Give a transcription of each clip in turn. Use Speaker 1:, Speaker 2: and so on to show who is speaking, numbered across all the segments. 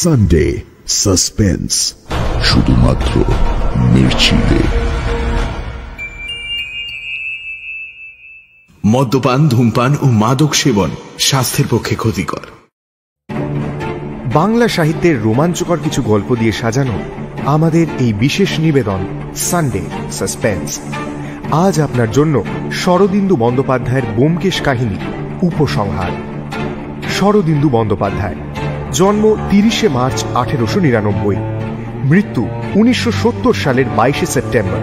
Speaker 1: Sunday suspense, শুধুমাত্র মির্চিতে।
Speaker 2: মদ্যপান, ধূমপান ও মাদক সেবন স্বাস্থ্যের পক্ষে ক্ষতিকর।
Speaker 3: বাংলা সাহিত্যের রোমাঞ্চকর কিছু গল্প দিয়ে সাজানো আমাদের এই বিশেষ নিবেদন সানডে সাসপেন্স। আজ আপনার জন্য শরদিন্দু বন্দ্যোপাধ্যায়ের ব্যোমকেশ কাহিনী উপসংহার। শরদিন্দু বন্দ্যোপাধ্যায়, জন্ম 30 মার্চ 1899, মৃত্যু 1970 সালের 22 সেপ্টেম্বর।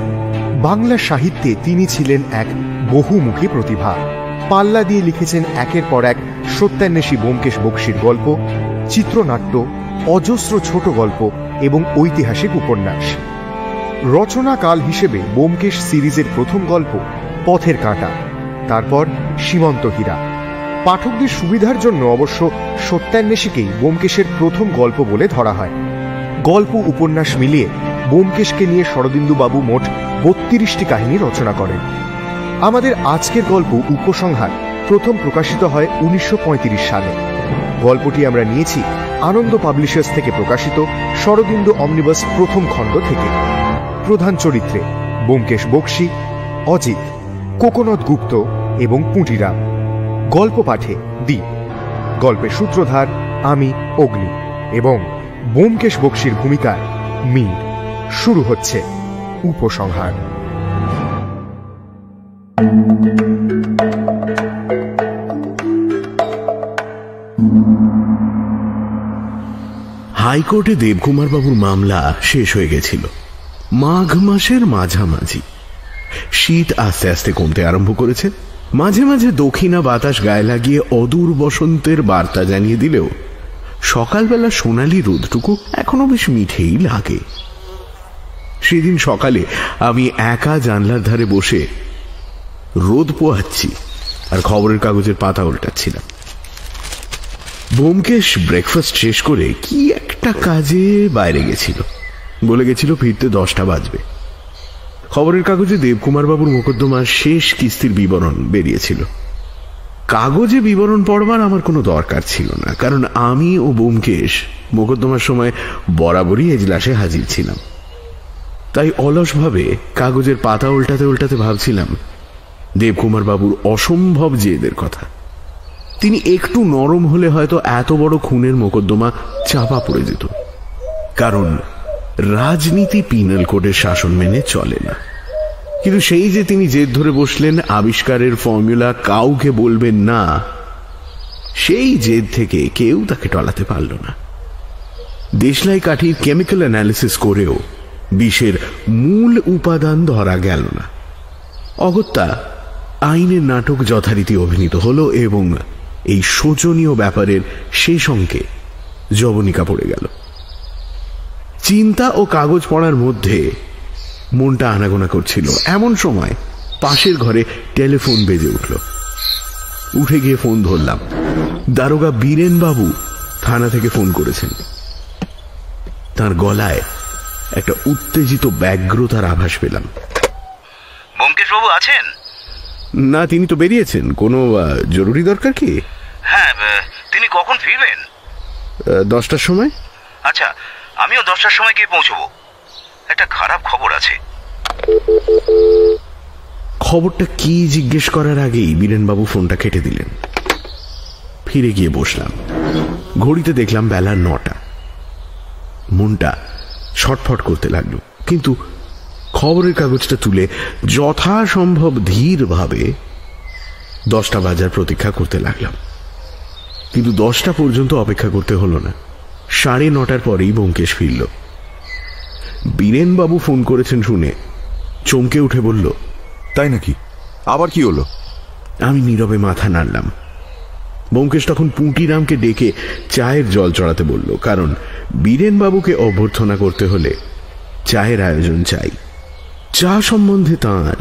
Speaker 3: বাংলা সাহিত্যে তিনি ছিলেন এক বহুমুখী প্রতিভা। পাল্লা দিয়ে লিখেছেন একের পর এক সত্যান্বেষী ব্যোমকেশ বক্সীর গল্প, চিত্রনাট্য, অজস্র ছোট গল্প এবং ঐতিহাসিক উপন্যাস। রচনাকাল হিসেবে ব্যোমকেশ সিরিজের প্রথম গল্প পথের কাঁটা, তারপর সীমন্ত হীরা। পাঠকদের সুবিধার জন্য অবশ্য সত্যান্বেষীকেই ব্যোমকেশের প্রথম গল্প বলে ধরা হয়। গল্প উপন্যাস মিলিয়ে ব্যোমকেশকে নিয়ে শরদিন্দুবাবু মোট 32টি কাহিনী রচনা করেন। আমাদের আজকের গল্প উপসংহার প্রথম প্রকাশিত হয় 1935 সালে। গল্পটি আমরা নিয়েছি আনন্দ পাবলিশার্স থেকে প্রকাশিত শরদিন্দু অমনিবাস প্রথম খণ্ড থেকে। প্রধান চরিত্রে ব্যোমকেশ বক্সী, অজিত, কোকোনদ গুপ্ত এবং পুঁটিরাম। গল্প পাঠে দ্বীপ, গল্পের সূত্রধার আমি অগ্নি এবং ব্যোমকেশ বক্সীর ভূমিকায় মীর। শুরু হচ্ছে উপসংহার।
Speaker 2: হাইকোর্টে দেবকুমার বাবুর মামলা শেষ হয়ে গেছিল মাঘ মাসের মাঝামাঝি। শীত আস্তে আস্তে কমতে আরম্ভ করেছে। মাঝে মাঝে দক্ষিণা বাতাস গায়ে লাগিয়ে অদূর বসন্তের বার্তা জানিয়ে দিলেও সকালবেলা সোনালি রোদটুকু এখনো বেশ মিঠেই লাগে। সেদিন সকালে আমি একা জানলার ধারে বসে রোদ পোহাচ্ছি আর খবরের কাগজের পাতা উল্টাচ্ছিলাম। ব্যোমকেশ ব্রেকফাস্ট শেষ করে কি একটা কাজে বাইরে গেছিল, বলে গেছিল ফিরতে 10টা বাজবে। খবরের কাগজে দেবকুমার বাবুর মোকদ্দমার শেষ কিস্তির বিবরণ বেরিয়েছিল। কাগজে বিবরণ পড়বার আমার কোনো দরকার ছিল না, কারণ আমি ও ব্যোমকেশ মোকদ্দমার সময় বরাবরই এজলাসে হাজির ছিলাম। তাই অলসভাবে কাগজের পাতা উল্টাতে উল্টাতে ভাবছিলাম দেবকুমার বাবুর অসম্ভব জেদের কথা। তিনি একটু নরম হলে হয়তো এত বড় খুনের মোকদ্দমা চাপা পড়ে যেত, কারণ রাজনীতি পিনাল কোডের শাসন মেনে চলে না। কিন্তু সেই যে তিনি জেদ ধরে বসলেন আবিষ্কারের ফর্মুলা কাউকে বলবেন না, সেই জেদ থেকে কেউ তাকে টলাতে পারল না। দেশলাই কাঠির কেমিক্যাল অ্যানালিসিস করেও বিষের মূল উপাদান ধরা গেল না। অগত্যা আইনের নাটক যথারীতি অভিনীত হল এবং এই শোচনীয় ব্যাপারের শেষ অঙ্কে জবনিকা পড়ে গেল। চিন্তা ও কাগজ পড়ার মধ্যে মনটা আনাগোনা করছিল। এমন সময় পাশের ঘরে টেলিফোন বেজে উঠল। উঠে গিয়ে ফোন ধরলাম। দারোগা বীরেন বাবু থানা থেকে ফোন করেছেন। তার গলায় একটা উত্তেজিত ব্যগ্রতার আভাস পেলাম।
Speaker 4: ব্যোমকেশ বাবু আছেন?
Speaker 2: না, তিনি তো বেরিয়েছেন। কোনো জরুরি দরকার কি?
Speaker 4: হ্যাঁ, তিনি কখন ফিরবেন?
Speaker 2: 10টার সময়।
Speaker 4: আচ্ছা, আমিও 10টার সময় গিয়ে পৌঁছবো। একটা খারাপ খবর আছে।
Speaker 2: খবরটা কি জিজ্ঞেস করার আগেই বীরেনবাবু ফোনটা কেটে দিলেন। ফিরে গিয়ে বসলাম। ঘড়িতে দেখলাম বেলা 9টা। মনটা ছটফট করতে লাগলো, কিন্তু খবরের কাগজটা তুলে যথাসম্ভব ধীরভাবে 10টা বাজার প্রতীক্ষা করতে লাগলাম। কিন্তু 10টা পর্যন্ত অপেক্ষা করতে হলো না। 9:30 পরেই ব্যোমকেশ ফিরল। বীরেনবাবু ফোন করেছেন শুনে চমকে উঠে বলল,
Speaker 5: তাই নাকি? আবার কি হলো?
Speaker 2: আমি নীরবে মাথা নাড়লাম। ব্যোমকেশ তখন পুঁটিরামকে ডেকে চায়ের জল চড়াতে বলল, কারণ বীরেনবাবুকে অভ্যর্থনা করতে হলে চায়ের আয়োজন চাই। চা সম্বন্ধে তাঁর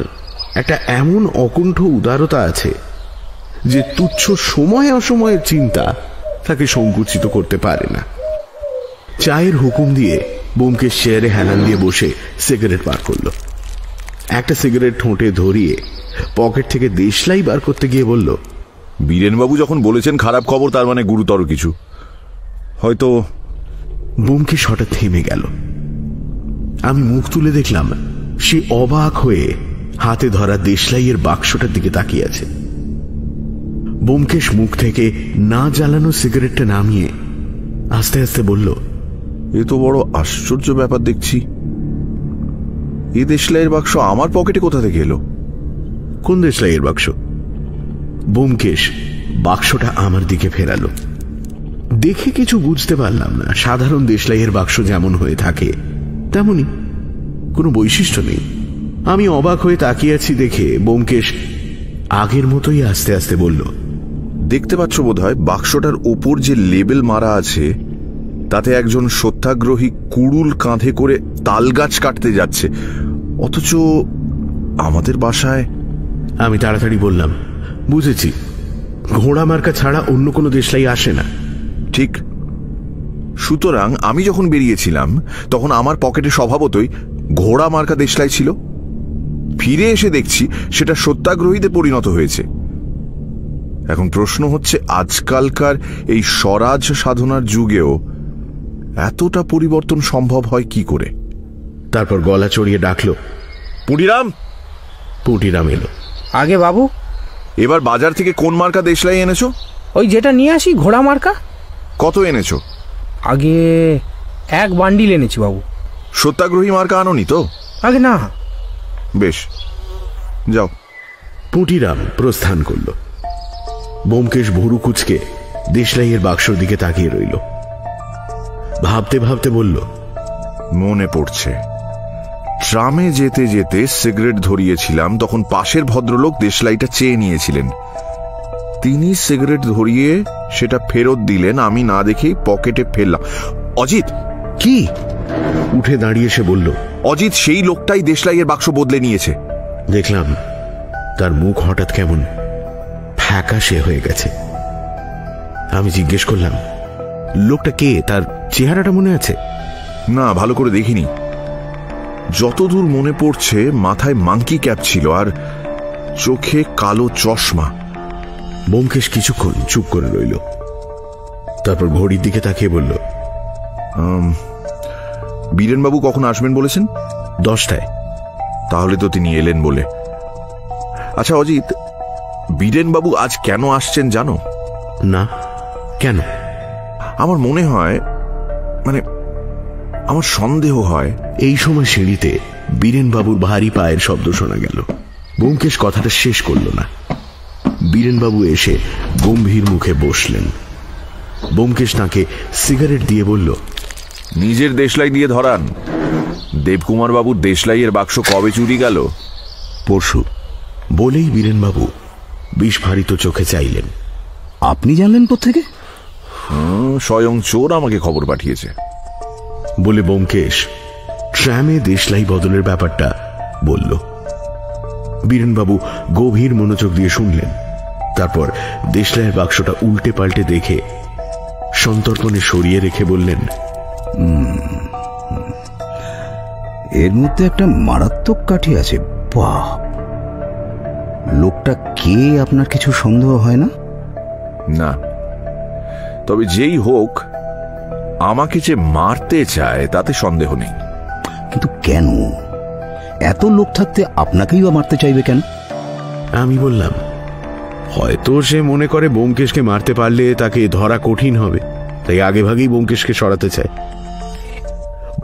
Speaker 2: একটা এমন অকুণ্ঠ উদারতা আছে যে তুচ্ছ সময় অসময়ের চিন্তা তাকে সংকুচিত করতে পারে না। চায়ের হুকুম দিয়ে ব্যোমকেশ চেয়ারে হেলান দিয়ে বসে সিগারেট বার করল। একটা সিগারেট ঠোঁটে ধরিয়ে পকেট থেকে দেশলাই বার করতে গিয়ে বলল,
Speaker 5: বীরেনবাবু যখন বলেছেন খারাপ খবর, তার মানে গুরুতর কিছু। হয়তো
Speaker 2: ব্যোমকেশ হঠাৎ থেমে গেল। আমি মুখ তুলে দেখলাম সে অবাক হয়ে হাতে ধরা দেশলাইয়ের বাক্সটার দিকে তাকিয়ে আছে। ব্যোমকেশ মুখ থেকে না জ্বালানো সিগারেটটা নামিয়ে আস্তে আস্তে বলল,
Speaker 5: এ তো বড় আশ্চর্য ব্যাপার দেখছি। এ দেশলাইয়ের বাক্স আমার পকেটে কোথা থেকে এলো?
Speaker 2: কোন দেশলাইয়ের বাক্স? ব্যোমকেশ বাক্সটা আমার দিকে ফেরালো। দেখে কিছু বুঝতে পারলাম না। সাধারণ দেশলাইয়ের বাক্স যেমন হয়ে থাকে তেমনই, কোনো বৈশিষ্ট্য নেই। আমি অবাক হয়ে তাকিয়ে আছি দেখে ব্যোমকেশ আগের মতোই আস্তে আস্তে বলল,
Speaker 5: দেখতে পাচ্ছ বোধহয় বাক্সটার ওপর যে লেবেল মারা আছে তাতে একজন সত্যাগ্রহী কুড়ুল কাঁধে করে তাল গাছ কাটতে যাচ্ছে, অথচ আমাদের বাসায়।
Speaker 2: আমি তাড়াতাড়ি বললাম, বুঝেছি, ঘোড়া মার্কা ছাড়া অন্য কোনো দেশলাই আসে না।
Speaker 5: ঠিক। সুতরাং আমি যখন বেরিয়েছিলাম তখন আমার পকেটে স্বভাবতই ঘোড়া মার্কা দেশলাই ছিল। ফিরে এসে দেখছি সেটা সত্যাগ্রহীতে পরিণত হয়েছে। এখন প্রশ্ন হচ্ছে, আজকালকার এই স্বরাজ সাধনার যুগেও এতটা পরিবর্তন সম্ভব হয় কি করে?
Speaker 2: তারপর গলা চড়িয়ে ডাকলো,
Speaker 5: পুটিরাম।
Speaker 2: পুটিরাম এলো।
Speaker 6: আগে বাবু,
Speaker 5: এবার বাজার থেকে কোন মার্কা দেশলাই এনেছো?
Speaker 6: ওই যেটা নিয়ে আসি, ঘোড়া মার্কা।
Speaker 5: কত এনেছো?
Speaker 6: আগে 1 বান্ডিল এনেছি বাবু।
Speaker 5: সত্যাগ্রহী মার্কা আনোনি তো?
Speaker 6: আগে না।
Speaker 5: বেশ, যাও।
Speaker 2: পুটিরাম প্রস্থান করল। ব্যোমকেশ ভুরু কুচকে দেশলাইয়ের বাক্সর দিকে তাকিয়ে রইল। ভাবতে ভাবতে বলল,
Speaker 5: মনে পড়ছে, ট্রামে যেতে যেতে সিগারেট ধরিয়েছিলাম, তখন পাশের ভদ্রলোক দেশলাইটা চেয়ে নিয়েছিলেন। তিনি সিগারেট ধরিয়ে সেটা ফেরত দিলেন, আমি না দেখেই পকেটে ফেললাম। অজিত।
Speaker 2: কি? উঠে দাঁড়িয়ে সে বলল,
Speaker 5: অজিত, সেই লোকটাই দেশলাইয়ের বাক্স বদলে নিয়েছে।
Speaker 2: দেখলাম তার মুখ হঠাৎ কেমন ফ্যাকাশে হয়ে গেছে। আমি জিজ্ঞেস করলাম, লোকটা কে? তার চেহারাটা মনে আছে?
Speaker 5: না, ভালো করে দেখিনি। যতদূর মনে পড়ছে মাথায় মাংকি ক্যাপ ছিল আর চোখে কালো চশমা।
Speaker 2: ব্যোমকেশ কিছুক্ষণ চুপ করে রইল, তারপর ঘড়ির দিকে তাকিয়ে বলল,
Speaker 5: বীরেনবাবু কখন আসবেন বলেছেন?
Speaker 2: 10টায়।
Speaker 5: তাহলে তো তিনি এলেন বলে। আচ্ছা অজিত, বীরেনবাবু আজ কেন আসছেন জানো?
Speaker 2: না, কেন?
Speaker 5: আমার মনে হয়, আমার সন্দেহ হয়।
Speaker 2: এই সময় সিঁড়িতে বীরেনবাবুর ভারী পায়ের শব্দ শোনা গেল। ব্যোমকেশ কথাটা শেষ করল না। বীরেনবাবু এসে গম্ভীর মুখে বসলেন। ব্যোমকেশ তাঁকে সিগারেট দিয়ে বলল,
Speaker 5: নিজের দেশলাই দিয়ে ধরান। দেবকুমার বাবুর দেশলাইয়ের বাক্স কবে চুরি গেল?
Speaker 2: পরশু। বলেই বীরেনবাবু বিস্ফারিত চোখে চাইলেন।
Speaker 7: আপনি জানলেন কোত্থেকে?
Speaker 5: স্বয়ং চোর আমাকে খবর পাঠিয়েছে
Speaker 2: বলে ব্যোমকেশ ট্রামে দেশলাই বদলের ব্যাপারটা বলল। বীরেনবাবু গভীর মনোযোগ দিয়ে শুনলেন। তারপর দেশলাইয়ের বাক্সটা উল্টে পাল্টে দেখে সন্তর্পণে সরিয়ে রেখে বললেন,
Speaker 7: এর মধ্যে একটা মারাত্মক কাঠি আছে। বাহ! লোকটা কে, আপনার কিছু সন্দেহ হয় না?
Speaker 5: না, তবে যেই হোক আমাকে যে মারতে চায় তাতে সন্দেহ নেই।
Speaker 7: কিন্তু কেন? এত লোক থাকতে আপনাকেই বা মারতে চাইবে কেন?
Speaker 2: আমি বললাম, হয়তো সে মনে করে ব্যোমকেশকে মারতে পারলে তাকে ধরা কঠিন হবে, তাই আগে ভাগেই ব্যোমকেশকে সরাতে চায়।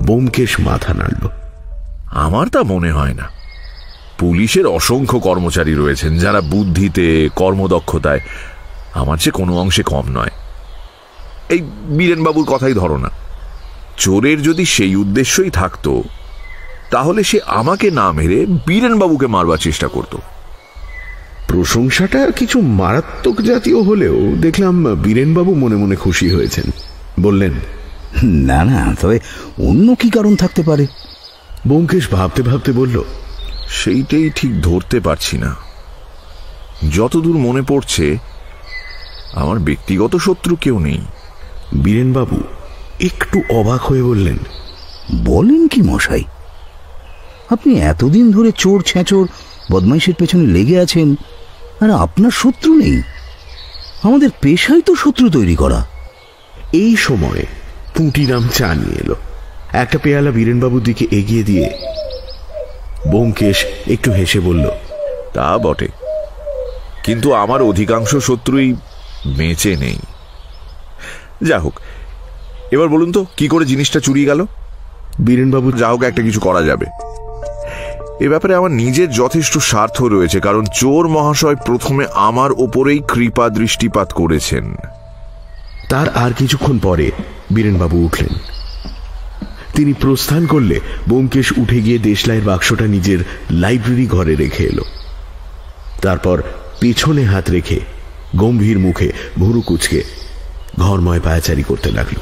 Speaker 2: ব্যোমকেশ মাথা নাড়ল।
Speaker 5: আমার তা মনে হয় না। পুলিশের অসংখ্য কর্মচারী রয়েছেন যারা বুদ্ধিতে, কর্মদক্ষতায় আমার চেয়ে কোনো অংশে কম নয়। এই বীরেনবাবুর কথাই ধরো না, চোরের যদি সেই উদ্দেশ্যই থাকতো তাহলে সে আমাকে না মেরে বীরেনবাবুকে মারবার চেষ্টা করত।
Speaker 2: প্রশংসাটা কিছু মারাত্মক জাতীয় হলেও দেখলাম বীরেনবাবু মনে মনে খুশি হয়েছেন। বললেন,
Speaker 7: না না, তবে অন্য কি কারণ থাকতে পারে?
Speaker 2: ব্যোমকেশ ভাবতে ভাবতে বলল,
Speaker 5: সেইটাই ঠিক ধরতে পারছি না। যতদূর মনে পড়ছে আমার ব্যক্তিগত শত্রু কেউ নেই।
Speaker 2: বীরেনবাবু একটু অবাক হয়ে বললেন,
Speaker 7: বলেন কি মশাই? আপনি এতদিন ধরে চোর ছেঁচোর বদমাইশের পেছনে লেগে আছেন আর আপনার শত্রু নেই? আমাদের পেশাই তো শত্রু তৈরি করা।
Speaker 2: এই সময়ে পুঁটিরাম চা নিয়ে এলো। একটা পেয়ালা বীরেনবাবুর দিকে এগিয়ে দিয়ে ব্যোমকেশ একটু হেসে বলল,
Speaker 5: তা বটে, কিন্তু আমার অধিকাংশ শত্রুই বেঁচে নেই। যা হোক, এবার বলুন তো কি করে জিনিসটা চুরি গেল?
Speaker 2: বীরেনবাবু,
Speaker 5: যা হোক, একটা কিছু করা যাবে। এ ব্যাপারে আমার নিজের যথেষ্ট স্বার্থ রয়েছে, কারণ চোর মহাশয় প্রথমে আমার ওপরেই কৃপা দৃষ্টিপাত করেছেন।
Speaker 2: তার আর কিছুক্ষণ পরে বীরেনবাবু উঠলেন। তিনি প্রস্থান করলে ব্যোমকেশ উঠে গিয়ে দেশলাইয়ের বাক্সটা নিজের লাইব্রেরি ঘরে রেখে এলো। তারপর পেছনে হাত রেখে গম্ভীর মুখে ভুরু কুচকে ঘরময় পায়াচারি করতে লাগল।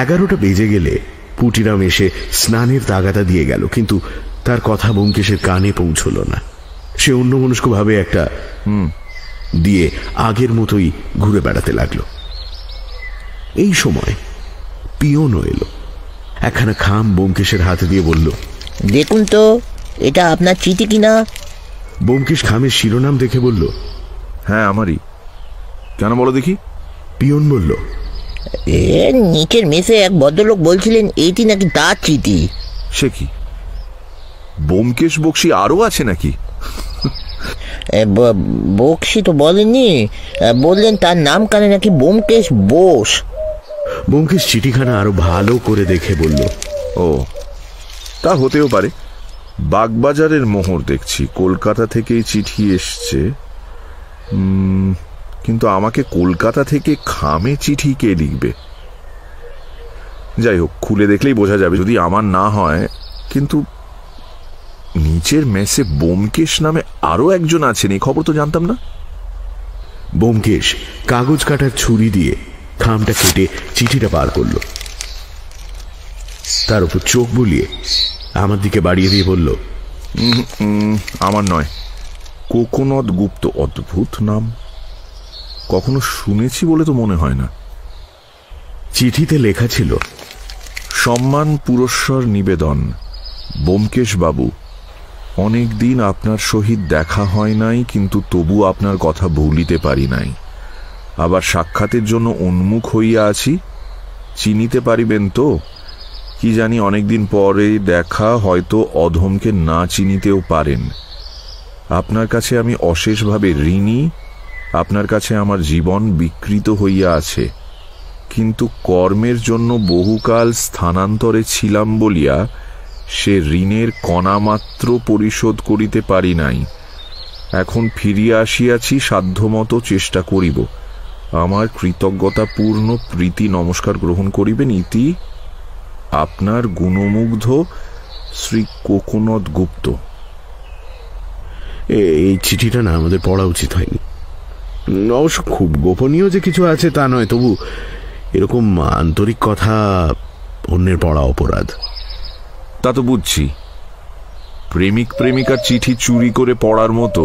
Speaker 2: 11টা বেজে গেলে পুটিরাম এসে স্নানের তাগাদা দিয়ে গেল, কিন্তু তার কথা ব্যোমকেশের কানে পৌঁছল না। সে অন্যমনস্কভাবে একটা দিয়ে আগের মতোই ঘুরে বেড়াতে লাগলো। এই সময় পিয়নও এলো। একখানা খাম ব্যোমকেশের হাতে দিয়ে বলল,
Speaker 8: দেখুন তো এটা আপনার চিঠি কিনা।
Speaker 2: ব্যোমকেশ খামের শিরোনাম দেখে বলল,
Speaker 5: হ্যাঁ আমারই। কেন বলো দেখি?
Speaker 2: পিয়ন বলল,
Speaker 8: এর নিচের মেসে এক ভদ্রলোক বলছিলেন এইটি নাকি তার চিঠি।
Speaker 5: সে কি, ব্যোমকেশ বক্সী আরো আছে নাকি?
Speaker 8: বক্সি তো বলেননি, বললেন তার নাম কানে নাকি ব্যোমকেশ বোস।
Speaker 2: ব্যোমকেশ চিঠিখানা আরো ভালো করে দেখে বলল,
Speaker 5: ও, তা হতেও পারে। বাগবাজারের মোহর দেখছি, কলকাতা থেকেই চিঠি এসছে। কিন্তু আমাকে কলকাতা থেকে খামে চিঠি কে লিখবে? যাই হোক, খুলে দেখলেই বোঝা যাবে যদি আমার না হয়। কিন্তু নিচের মেসে ব্যোমকেশ নামে আরো একজন আছেন, এই খবর তো জানতাম না।
Speaker 2: ব্যোমকেশ কাগজ কাটার ছুরি দিয়ে খামটা কেটে চিঠিটা বার করল। তার উপর চোখ বুলিয়ে আমার দিকে বাড়িয়ে দিয়ে বলল,
Speaker 5: আমার নয়, কোকোনদ গুপ্ত। অদ্ভুত নাম, কখনো শুনেছি বলে তো মনে হয় না।
Speaker 2: চিঠিতে লেখা ছিল,
Speaker 5: সম্মান পুরস্কার নিবেদন। ব্যোমকেশ বাবু, অনেক দিন আপনার সহিত দেখা হয় নাই, কিন্তু তবু আপনার কথা ভুলিতে পারি নাই। আবার সাক্ষাতের জন্য উন্মুখ হইয়া আছি। চিনিতে পারিবেন তো? কি জানি অনেকদিন পরে দেখা, হয়তো অধমকে না চিনিতেও পারেন। আপনার কাছে আমি অশেষভাবে ঋণী। আপনার কাছে আমার জীবন বিকৃত হইয়া আছে, কিন্তু কর্মের জন্য বহুকাল স্থানান্তরে ছিলাম বলিয়া সে ঋণের কণামাত্র পরিশোধ করিতে পারি নাই। এখন ফিরিয়া আসিয়াছি, সাধ্যমতো চেষ্টা করিব। আমার কৃতজ্ঞতাপূর্ণ প্রীতি নমস্কার গ্রহণ করিবেন। ইতি আপনার গুণমুগ্ধ শ্রী কোকোনদ গুপ্ত।
Speaker 2: এই চিঠিটা না আমাদের পড়া উচিত হয়নি। অবশ্য খুব গোপনীয় যে কিছু আছে তা নয়, তবু এরকম আন্তরিক কথা অন্যের পড়া অপরাধ।
Speaker 5: তা তো বুঝছি। প্রেমিক প্রেমিকার চিঠি চুরি করে পড়ার মতো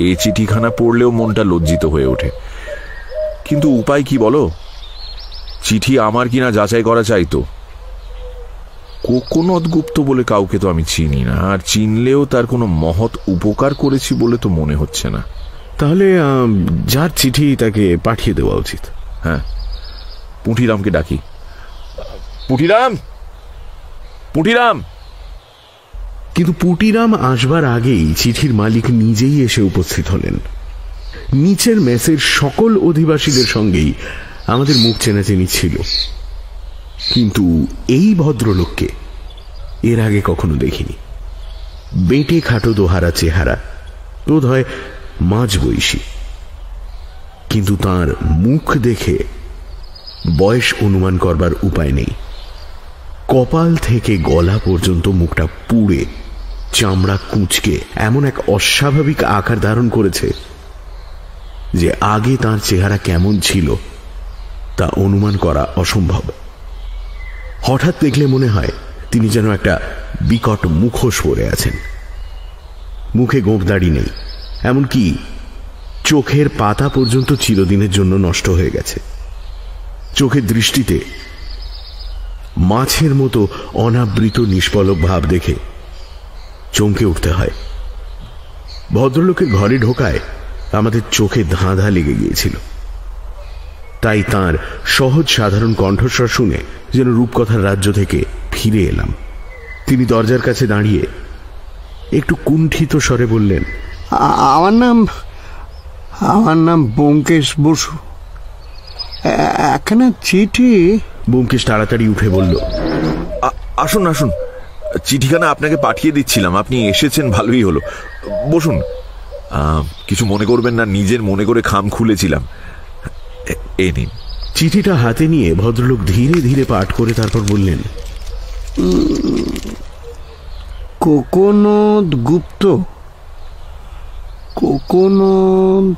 Speaker 5: এই চিঠিখানা পড়লেও মনটা লজ্জিত হয়ে ওঠে। কিন্তু উপায় কি বলো? চিঠি আমার কিনা যাচাই করা চাইতো। কোকোনদ গুপ্ত বলে কাউকে তো আমি চিনি না, আর চিনলেও তার কোনো মহৎ উপকার করেছি বলে তো মনে হচ্ছে না।
Speaker 2: তাহলে যার চিঠি তাকে পাঠিয়ে দেওয়া উচিত।
Speaker 5: হ্যাঁ, পুঁটিরামকে ডাকি। পুঁটিরাম, পুঁটিরাম।
Speaker 2: কিন্তু পুঁটিরাম আসবার আগেই চিঠির মালিক নিজেই এসে উপস্থিত হলেন। নিচের মেসের সকল অধিবাসীদের সঙ্গেই আমাদের মুখ চেনাচেনি ছিল, কিন্তু এই ভদ্রলোককে এর আগে কখনো দেখিনি। বেঁটে খাটো দোহারা চেহারা, বোধ হয় মাঝ বয়সী, কিন্তু তার মুখ দেখে বয়স অনুমান করবার উপায় নেই। কপাল থেকে গলা পর্যন্ত মুখটা পুড়ে চামড়া কুঁচকে এমন এক অস্বাভাবিক আকার ধারণ করেছে যে আগে তার চেহারা কেমন ছিল তা অনুমান করা অসম্ভব। হঠাৎ দেখলে মনে হয় তিনি যেন একটা বিকট মুখোশ পরে আছেন। মুখে গোঁফদাড়ি নেই, এমনকি চোখের পাতা পর্যন্ত চিরদিনের জন্য নষ্ট হয়ে গেছে। চোখের দৃষ্টিতে মাছের মতো অনাবৃত নিষ্পলক ভাব দেখে চমকে উঠতে হয়। ভদ্রলোকের ঘরে ঢোকায় আমাদের চোখে ধাঁধা লেগে গিয়েছিল। তাই তার সহজ সাধারণ কণ্ঠস্বর শুনে যেন রূপকথার রাজ্য থেকে ফিরে এলাম। তিনি দরজার কাছে দাঁড়িয়ে একটু কুণ্ঠিত স্বরে বললেন,
Speaker 9: আমার নাম ব্যোমকেশ বসু। একখানা চিঠি।
Speaker 2: ব্যোমকেশ তাড়াতাড়ি উঠে বলল,
Speaker 5: আসুন আসুন, চিঠিখানা আপনাকে পাঠিয়ে দিচ্ছিলাম, আপনি এসেছেন ভালোই হলো। বসুন, কিছু মনে করবেন না, নিজের মনে করে খাম খুলেছিলাম। এ নিন।
Speaker 2: চিঠিটা হাতে নিয়ে ভদ্রলোক ধীরে ধীরে পাঠ করে তারপর বললেন,
Speaker 9: কোকোনদ গুপ্ত। কোকোনদ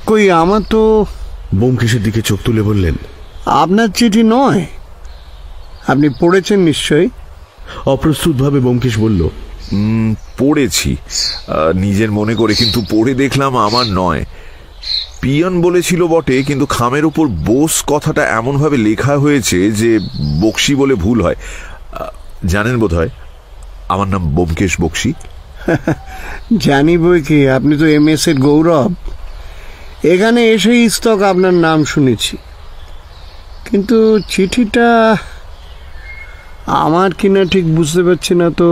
Speaker 9: কই, আমার তো।
Speaker 2: ব্যোমকেশের দিকে চোখ তুলে বললেন,
Speaker 9: আপনার চিঠি নয়, আপনি পড়েছেন নিশ্চয়ই।
Speaker 2: অপ্রস্তুতভাবে ব্যোমকেশ বলল,
Speaker 5: পড়েছি নিজের মনে করে, কিন্তু পড়ে দেখলাম আমার নয়। পিয়ন বলেছিল বটে, কিন্তু খামের উপর বোস কথাটা এমনভাবে লেখা হয়েছে যে বক্সি বলে ভুল হয়। জানেন বোধ হয় আমার নাম ব্যোমকেশ বক্সি।
Speaker 9: জানি বই কি, আপনি তো MS এর গৌরব। এখানে এসে ইস্তক আপনার নাম শুনেছি, কিন্তু চিঠিটা আমার কিনা ঠিক বুঝতে পারছি না তো।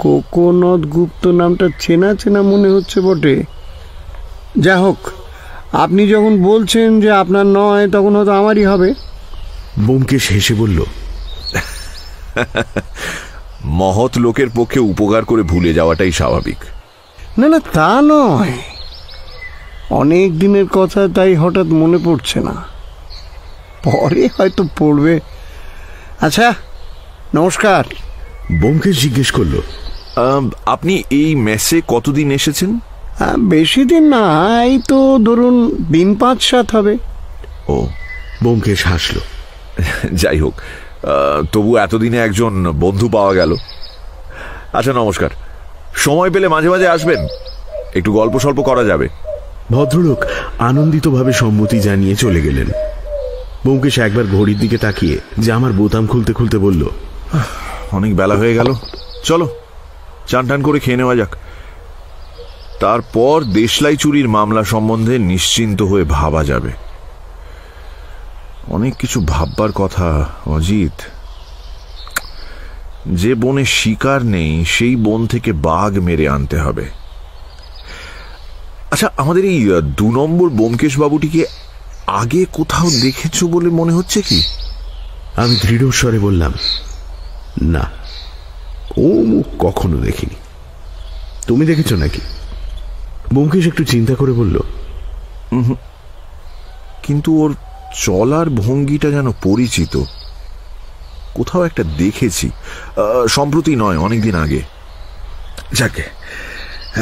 Speaker 9: কোকোনদ গুপ্ত নামটা চেনা চেনা মনে হচ্ছে বটে। যা হোক, আপনি যখন বলছেন যে আপনার নয়, তখন হয়তো আমারই হবে।
Speaker 2: ব্যোমকেশ হেসে বলল,
Speaker 5: মহৎ লোকের পক্ষে উপকার করে ভুলে যাওয়াটাই স্বাভাবিক।
Speaker 9: না না, তা নয়, অনেক দিনের কথা, তাই হঠাৎ মনে পড়ছে না, পরে হয়তো পড়বে। আচ্ছা, নমস্কার।
Speaker 2: ব্যোমকেশ জিজ্ঞেস করল,
Speaker 5: আপনি এই মেসে কতদিন এসেছেন?
Speaker 9: বেশি দিন না, এই তো ধরুন দিন 5-7 হবে।
Speaker 5: ও।
Speaker 2: ব্যোমকেশ হাসল।
Speaker 5: যাই হোক, তবু এতদিনে একজন বন্ধু পাওয়া গেল। আচ্ছা, নমস্কার। সময় পেলে মাঝে মাঝে আসবেন, একটু গল্প সল্প করা যাবে।
Speaker 2: ভদ্রলোক আনন্দিতভাবে সম্মতি জানিয়ে চলে গেলেন। ব্যোমকেশ একবার ঘড়ির দিকে তাকিয়ে জামার বোতাম খুলতে খুলতে বলল,
Speaker 5: অনেক বেলা হয়ে গেল, চলো চান টান করে খেয়ে নেওয়া যাক। তারপর দেশলাই চুরির মামলা সম্বন্ধে নিশ্চিন্ত হয়ে ভাবা যাবে। অনেক কিছু ভাববার কথা অজিত। যে বনে শিকার নেই, সেই বন থেকে বাঘ মেরে আনতে হবে। আচ্ছা, আমাদের এই 2 নম্বর ব্যোমকেশ বাবুটিকে আগে কোথাও দেখেছো বলে মনে হচ্ছে কি?
Speaker 2: আমি দৃঢ় স্বরে বললাম, না, ও মুখ কখনো দেখিনি। তুমি দেখেছো নাকি? ব্যোমকেশ একটু চিন্তা করে বলল,
Speaker 5: কিন্তু ওর চলার ভঙ্গিটা যেন পরিচিত, কোথাও একটা দেখেছি। সম্প্রতি নয়, অনেকদিন আগে। যাকে,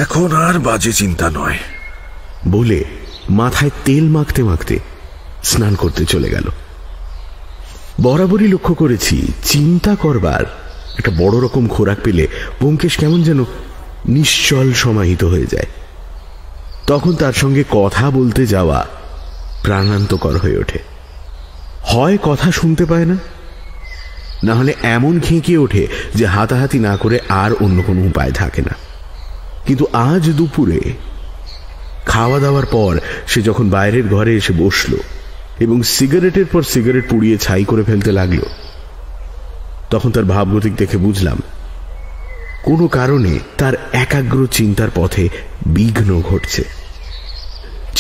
Speaker 5: এখন আর বাজে চিন্তা নয়
Speaker 2: বলে মাথায় তেল মাখতে মাখতে স্নান করতে চলে গেল। বরাবরই লক্ষ্য করেছি, চিন্তা করবার একটা বড় রকম খোরাক পেলে ব্যোমকেশ কেমন যেন নিশ্চল সমাহিত হয়ে যায়। তখন তার সঙ্গে কথা বলতে যাওয়া প্রাণান্তকর হয়ে ওঠে। হয় কথা শুনতে পায় না, না হলে এমন খেঁকিয়ে ওঠে যে হাতাহাতি না করে আর অন্য কোনো উপায় থাকে না। কিন্তু আজ দুপুরে খাওয়া দাওয়ার পর সে যখন বাইরের ঘরে এসে বসল এবং সিগারেটের পর সিগারেট পুড়িয়ে ছাই করে ফেলতে লাগল, তখন তার ভাবগতিক দেখে বুঝলাম কোনো কারণে তার একাগ্র চিন্তার পথে বিঘ্ন ঘটছে।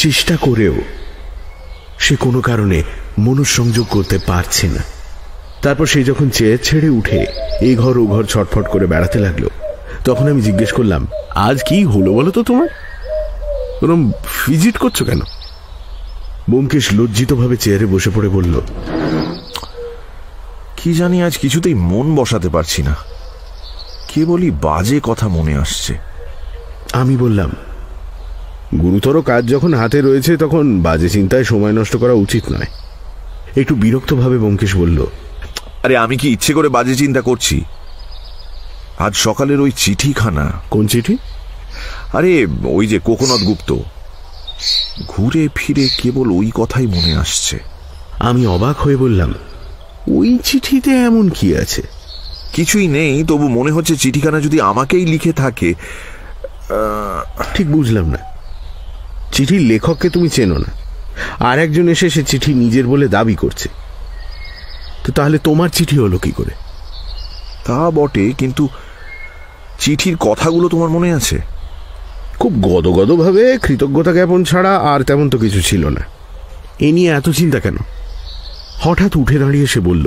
Speaker 2: চেষ্টা করেও সে কোনো কারণে মনঃসংযোগ করতে পারছে না। তারপর সে যখন চেয়ার ছেড়ে উঠে এই ঘর ও ঘর ছটফট করে বেড়াতে লাগলো, তখন আমি জিজ্ঞেস করলাম, আজ কি হলো বলো তো তোমার? ওরম ফিজিট করছো কেন? ব্যোমকেশ লজ্জিতভাবে চেয়ারে বসে পড়ে বলল,
Speaker 5: কি জানি আজ কিছুতেই মন বসাতে পারছি না, কেবলই বাজে কথা মনে আসছে।
Speaker 2: আমি বললাম, গুরুতর কাজ যখন হাতে রয়েছে তখন বাজে চিন্তায় সময় নষ্ট করা উচিত নয়। একটু বিরক্তভাবে ব্যোমকেশ বলল,
Speaker 5: আরে আমি কি ইচ্ছে করে বাজে চিন্তা করছি? আজ সকালের ওই চিঠিখানা।
Speaker 2: কোন চিঠি?
Speaker 5: আরে ওই যে কোকোনদ গুপ্ত। ঘুরে ফিরে কেবল ওই কথাই মনে আসছে।
Speaker 2: আমি অবাক হয়ে বললাম, ওই চিঠিতে এমন কি আছে?
Speaker 5: কিছুই নেই, তবু মনে হচ্ছে চিঠিখানা যদি আমাকেই লিখে থাকে।
Speaker 2: ঠিক বুঝলাম না। চিঠির লেখককে তুমি চেনো না, আর একজন এসে সে চিঠি নিজের বলে দাবি করছে। তো তাহলে তোমার চিঠি হলো কি করে?
Speaker 5: তা বটে, কিন্তু চিঠির কথাগুলো তোমার মনে আছে?
Speaker 2: খুব গদগদ ভাবে কৃতজ্ঞতা জ্ঞাপন ছাড়া আর তেমন তো কিছু ছিল না। এ নিয়ে এত চিন্তা কেন? হঠাৎ উঠে দাঁড়িয়ে সে বলল,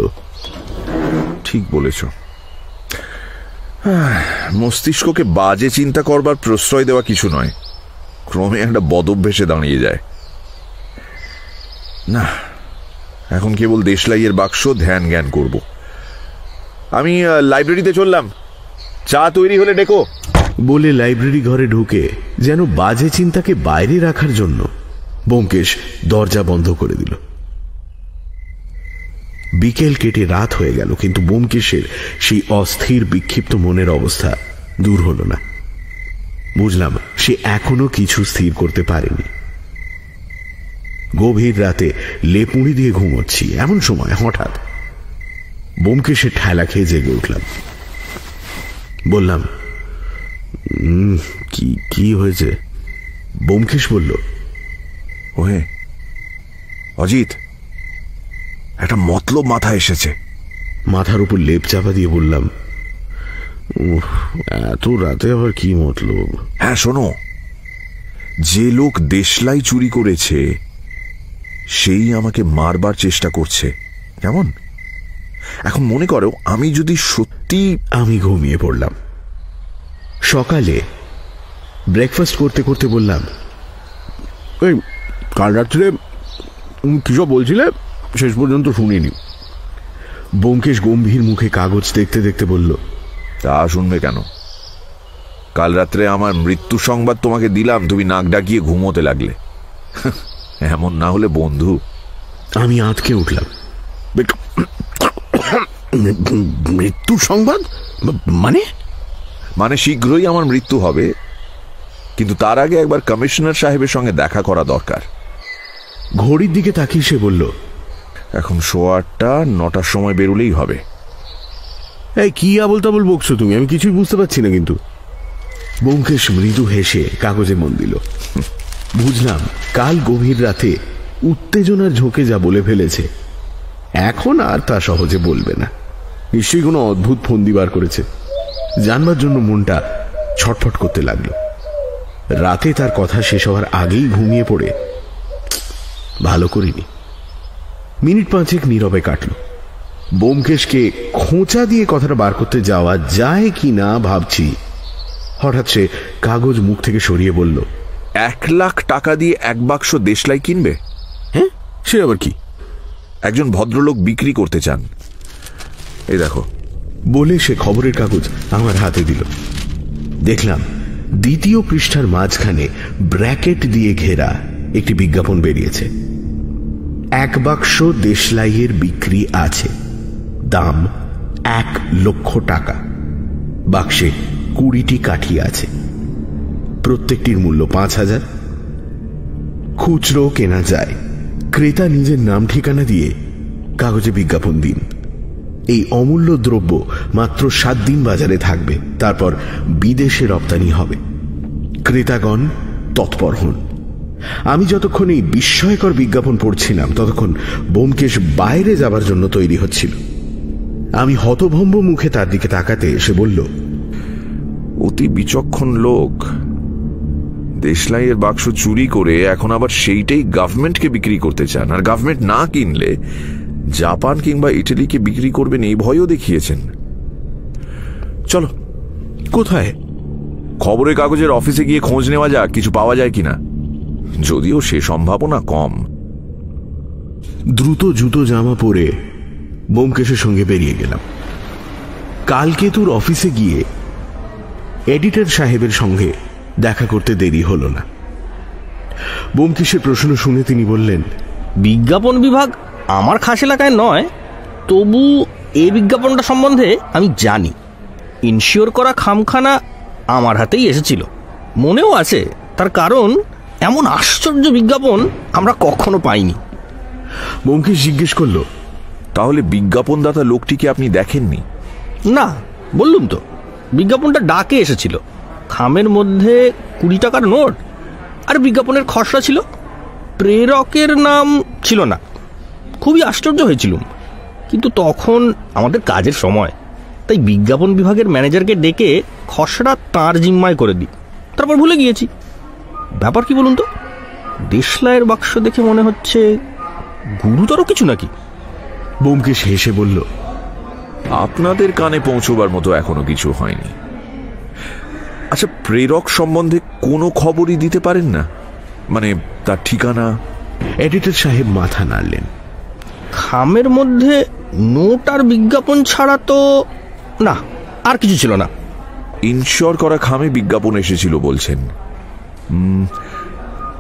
Speaker 5: ঠিক বলেছ, মস্তিষ্ককে বাজে চিন্তা করবার প্রশ্রয় দেওয়া কিছু নয়, ক্রমে একটা বদভ্যাসে দাঁড়িয়ে যায়। না, এখন কেবল দেশলাইয়ের বাক্স ধ্যান জ্ঞান করব। আমি লাইব্রেরিতে চললাম, চা তৈরি হলে ডেকো।
Speaker 2: বলে লাইব্রেরি ঘরে ঢুকে যেন বাজে চিন্তাকে বাইরে রাখার জন্য ব্যোমকেশ দরজা বন্ধ করে দিল। বিকেল কেটে রাত হয়ে গেল, কিন্তু ব্যোমকেশের সেই অস্থির বিক্ষিপ্ত মনের অবস্থা দূর হল না। বুঝলাম সে এখনো কিছু স্থির করতে পারেনি। গভীর রাতে লেপুড়ি দিয়ে ঘুমোচ্ছি, এমন সময় হঠাৎ ব্যোমকেশের ঠেলা খেয়ে জেগে উঠলাম। বললাম, কি হয়েছে? ব্যোমকেশ বলল,
Speaker 5: ওহে অজিত, একটা মতলব মাথায় এসেছে।
Speaker 2: মাথার উপর লেপ চাপা দিয়ে বললাম, এত রাতে আবার কি মতলব?
Speaker 5: হ্যাঁ শোনো, যে লোক দেশলাই চুরি করেছে সেই আমাকে মারবার চেষ্টা করছে। কেমন? এখন মনে করো আমি যদি সত্যি...
Speaker 2: আমি ঘুমিয়ে পড়লাম। সকালে ব্রেকফাস্ট করতে করতে বললাম, ওই কাল রাত্রে কিসব বলছিলে, শেষ পর্যন্ত শুনিনি। ব্যোমকেশ গম্ভীর মুখে কাগজ দেখতে দেখতে বলল,
Speaker 5: তা শুনবে কেন? কাল রাত্রে আমার মৃত্যু সংবাদ তোমাকে দিলাম, তুমি নাক ডাকিয়ে ঘুমোতে লাগলে। এমন না হলে বন্ধু।
Speaker 2: আমি আঁতকে উঠলাম। মৃত্যু সংবাদ
Speaker 5: মানে শীঘ্রই আমার মৃত্যু হবে, কিন্তু তার আগে একবার কমিশনার সাহেবের সঙ্গে দেখা করা দরকার।
Speaker 2: ঘড়ির দিকে তাকিয়ে সে বলল,
Speaker 5: এখন 8:30, 9টার সময় বেরোলেই হবে।
Speaker 2: এই কি আবল তাবল বকছো তুমি? আমি কিছুই বুঝতে পারছি না। কিন্তু ব্যোমকেশ মৃদু হেসে কাগজে মন দিল। বুঝলাম কাল গভীর রাতে উত্তেজনার ঝোঁকে যা বলে ফেলেছে এখন আর তা সহজে বলবে না। নিশ্চয়ই কোনো অদ্ভুত ফন্দি বার করেছে। জানবার জন্য মনটা ছটফট করতে লাগলো। রাতে তার কথা শেষ হওয়ার আগেই ঘুমিয়ে পড়ে ভালো করিনি। মিনিট 5 নীরবে কাটল। ব্যোমকেশকে খোঁচা দিয়ে কথাটা বার করতে যাওয়া যায় কি না ভাবছি, হঠাৎ সে কাগজ মুখ থেকে সরিয়ে বলল,
Speaker 5: 1 লাখ টাকা দিয়ে 1 বাক্স দেশলাই কিনবে?
Speaker 2: হ্যাঁ, সে আবার কি?
Speaker 5: একজন ভদ্রলোক বিক্রি করতে চান, এই দেখো।
Speaker 2: বলে সে খবরের কাগজ আমার হাতে দিল। দেখলাম 2য় পৃষ্ঠার মাঝখানে ব্র্যাকেট দিয়ে ঘেরা একটি বিজ্ঞাপন বেরিয়েছে। 1 বাক্স দেশলাইয়ের বিক্রি আছে, দাম 1 লক্ষ টাকা। বাক্সে 20টি কাঠি আছে, প্রত্যেকটির মূল্য 5000। খুচরো কেনা যায়। ক্রেতা নিজের নাম ঠিকানা দিয়ে কাগজে বিজ্ঞাপন দিন। এই অমূল্য দ্রব্য মাত্র 7 দিন বাজারে থাকবে, তারপর বিদেশে রপ্তানি হবে। ক্রেতাগণ তৎপর হন। আমি যতক্ষণ এই বিস্ময়কর বিজ্ঞাপন পড়ছিলাম ততক্ষণ ব্যোমকেশ বাইরে যাবার জন্য তৈরি হচ্ছিল। আমি হতভম্ব মুখে তার দিকে তাকাতে এসে বলল,
Speaker 5: অতি বিচক্ষণ লোক। দেশলাইয়ের বাক্স চুরি করে এখন আবার সেইটাই গভর্নমেন্টকে বিক্রি করতে চান, আর গভর্নমেন্ট না কিনলে জাপান কিংবা ইটালিকে বিক্রি করবেন এই ভয়ও দেখিয়েছেন। চলো।
Speaker 2: কোথায়?
Speaker 5: খবরের কাগজের অফিসে গিয়ে খোঁজ নেওয়া যাক কিছু পাওয়া যায় কিনা, যদিও সে সম্ভাবনা কম।
Speaker 2: দ্রুত জুতো জামা পরে ব্যোমকেশের সঙ্গে বেরিয়ে গেলাম। কালকেতুর অফিসে গিয়ে এডিটর সাহেবের সঙ্গে দেখা করতে দেরি হল না। ব্যোমকেশের প্রশ্ন শুনে তিনি বললেন,
Speaker 6: বিজ্ঞাপন বিভাগ আমার খাস এলাকায় নয়, তবু এই বিজ্ঞাপনটা সম্বন্ধে আমি জানি। ইনশিওর করা খামখানা আমার হাতেই এসেছিল, মনেও আছে। তার কারণ এমন আশ্চর্য বিজ্ঞাপন আমরা কখনো পাইনি।
Speaker 2: ব্যোমকেশ জিজ্ঞেস করল,
Speaker 5: তাহলে বিজ্ঞাপনদাতা লোকটিকে আপনি দেখেননি?
Speaker 6: না, বললুম তো, বিজ্ঞাপনটা ডাকে এসেছিল। খামের মধ্যে 20 টাকার নোট, আর বিজ্ঞাপনের খসড়া ছিল, প্রেরকের নাম ছিল না। খুবই আশ্চর্য হয়েছিলাম, কিন্তু তখন আমাদের কাজের সময়, তাই বিজ্ঞাপন বিভাগের ম্যানেজারকে ডেকে খসড়া তাঁর জিম্মায় করে দিই। তারপর ভুলে গিয়েছি। ব্যাপার কি বলুন তো, দেশলাইয়ের বাক্স দেখে মনে হচ্ছে গুরুতর কিছু নাকি?
Speaker 2: ব্যোমকেশ হেসে বলল,
Speaker 5: আপনাদের কানে পৌঁছবার মতো এখনো কিছু হয়নি। আচ্ছা, প্রেরক সম্বন্ধে কোনো খবরই দিতে পারেন না? মানে তার ঠিকানা?
Speaker 2: এডিটর সাহেব মাথা নাড়লেন।
Speaker 6: খামের মধ্যে নোট আর বিজ্ঞাপন ছাড়া তো না, আর কিছু ছিল না।
Speaker 5: ইনশিওর করা খামে বিজ্ঞাপন এসেছিল বলছেন।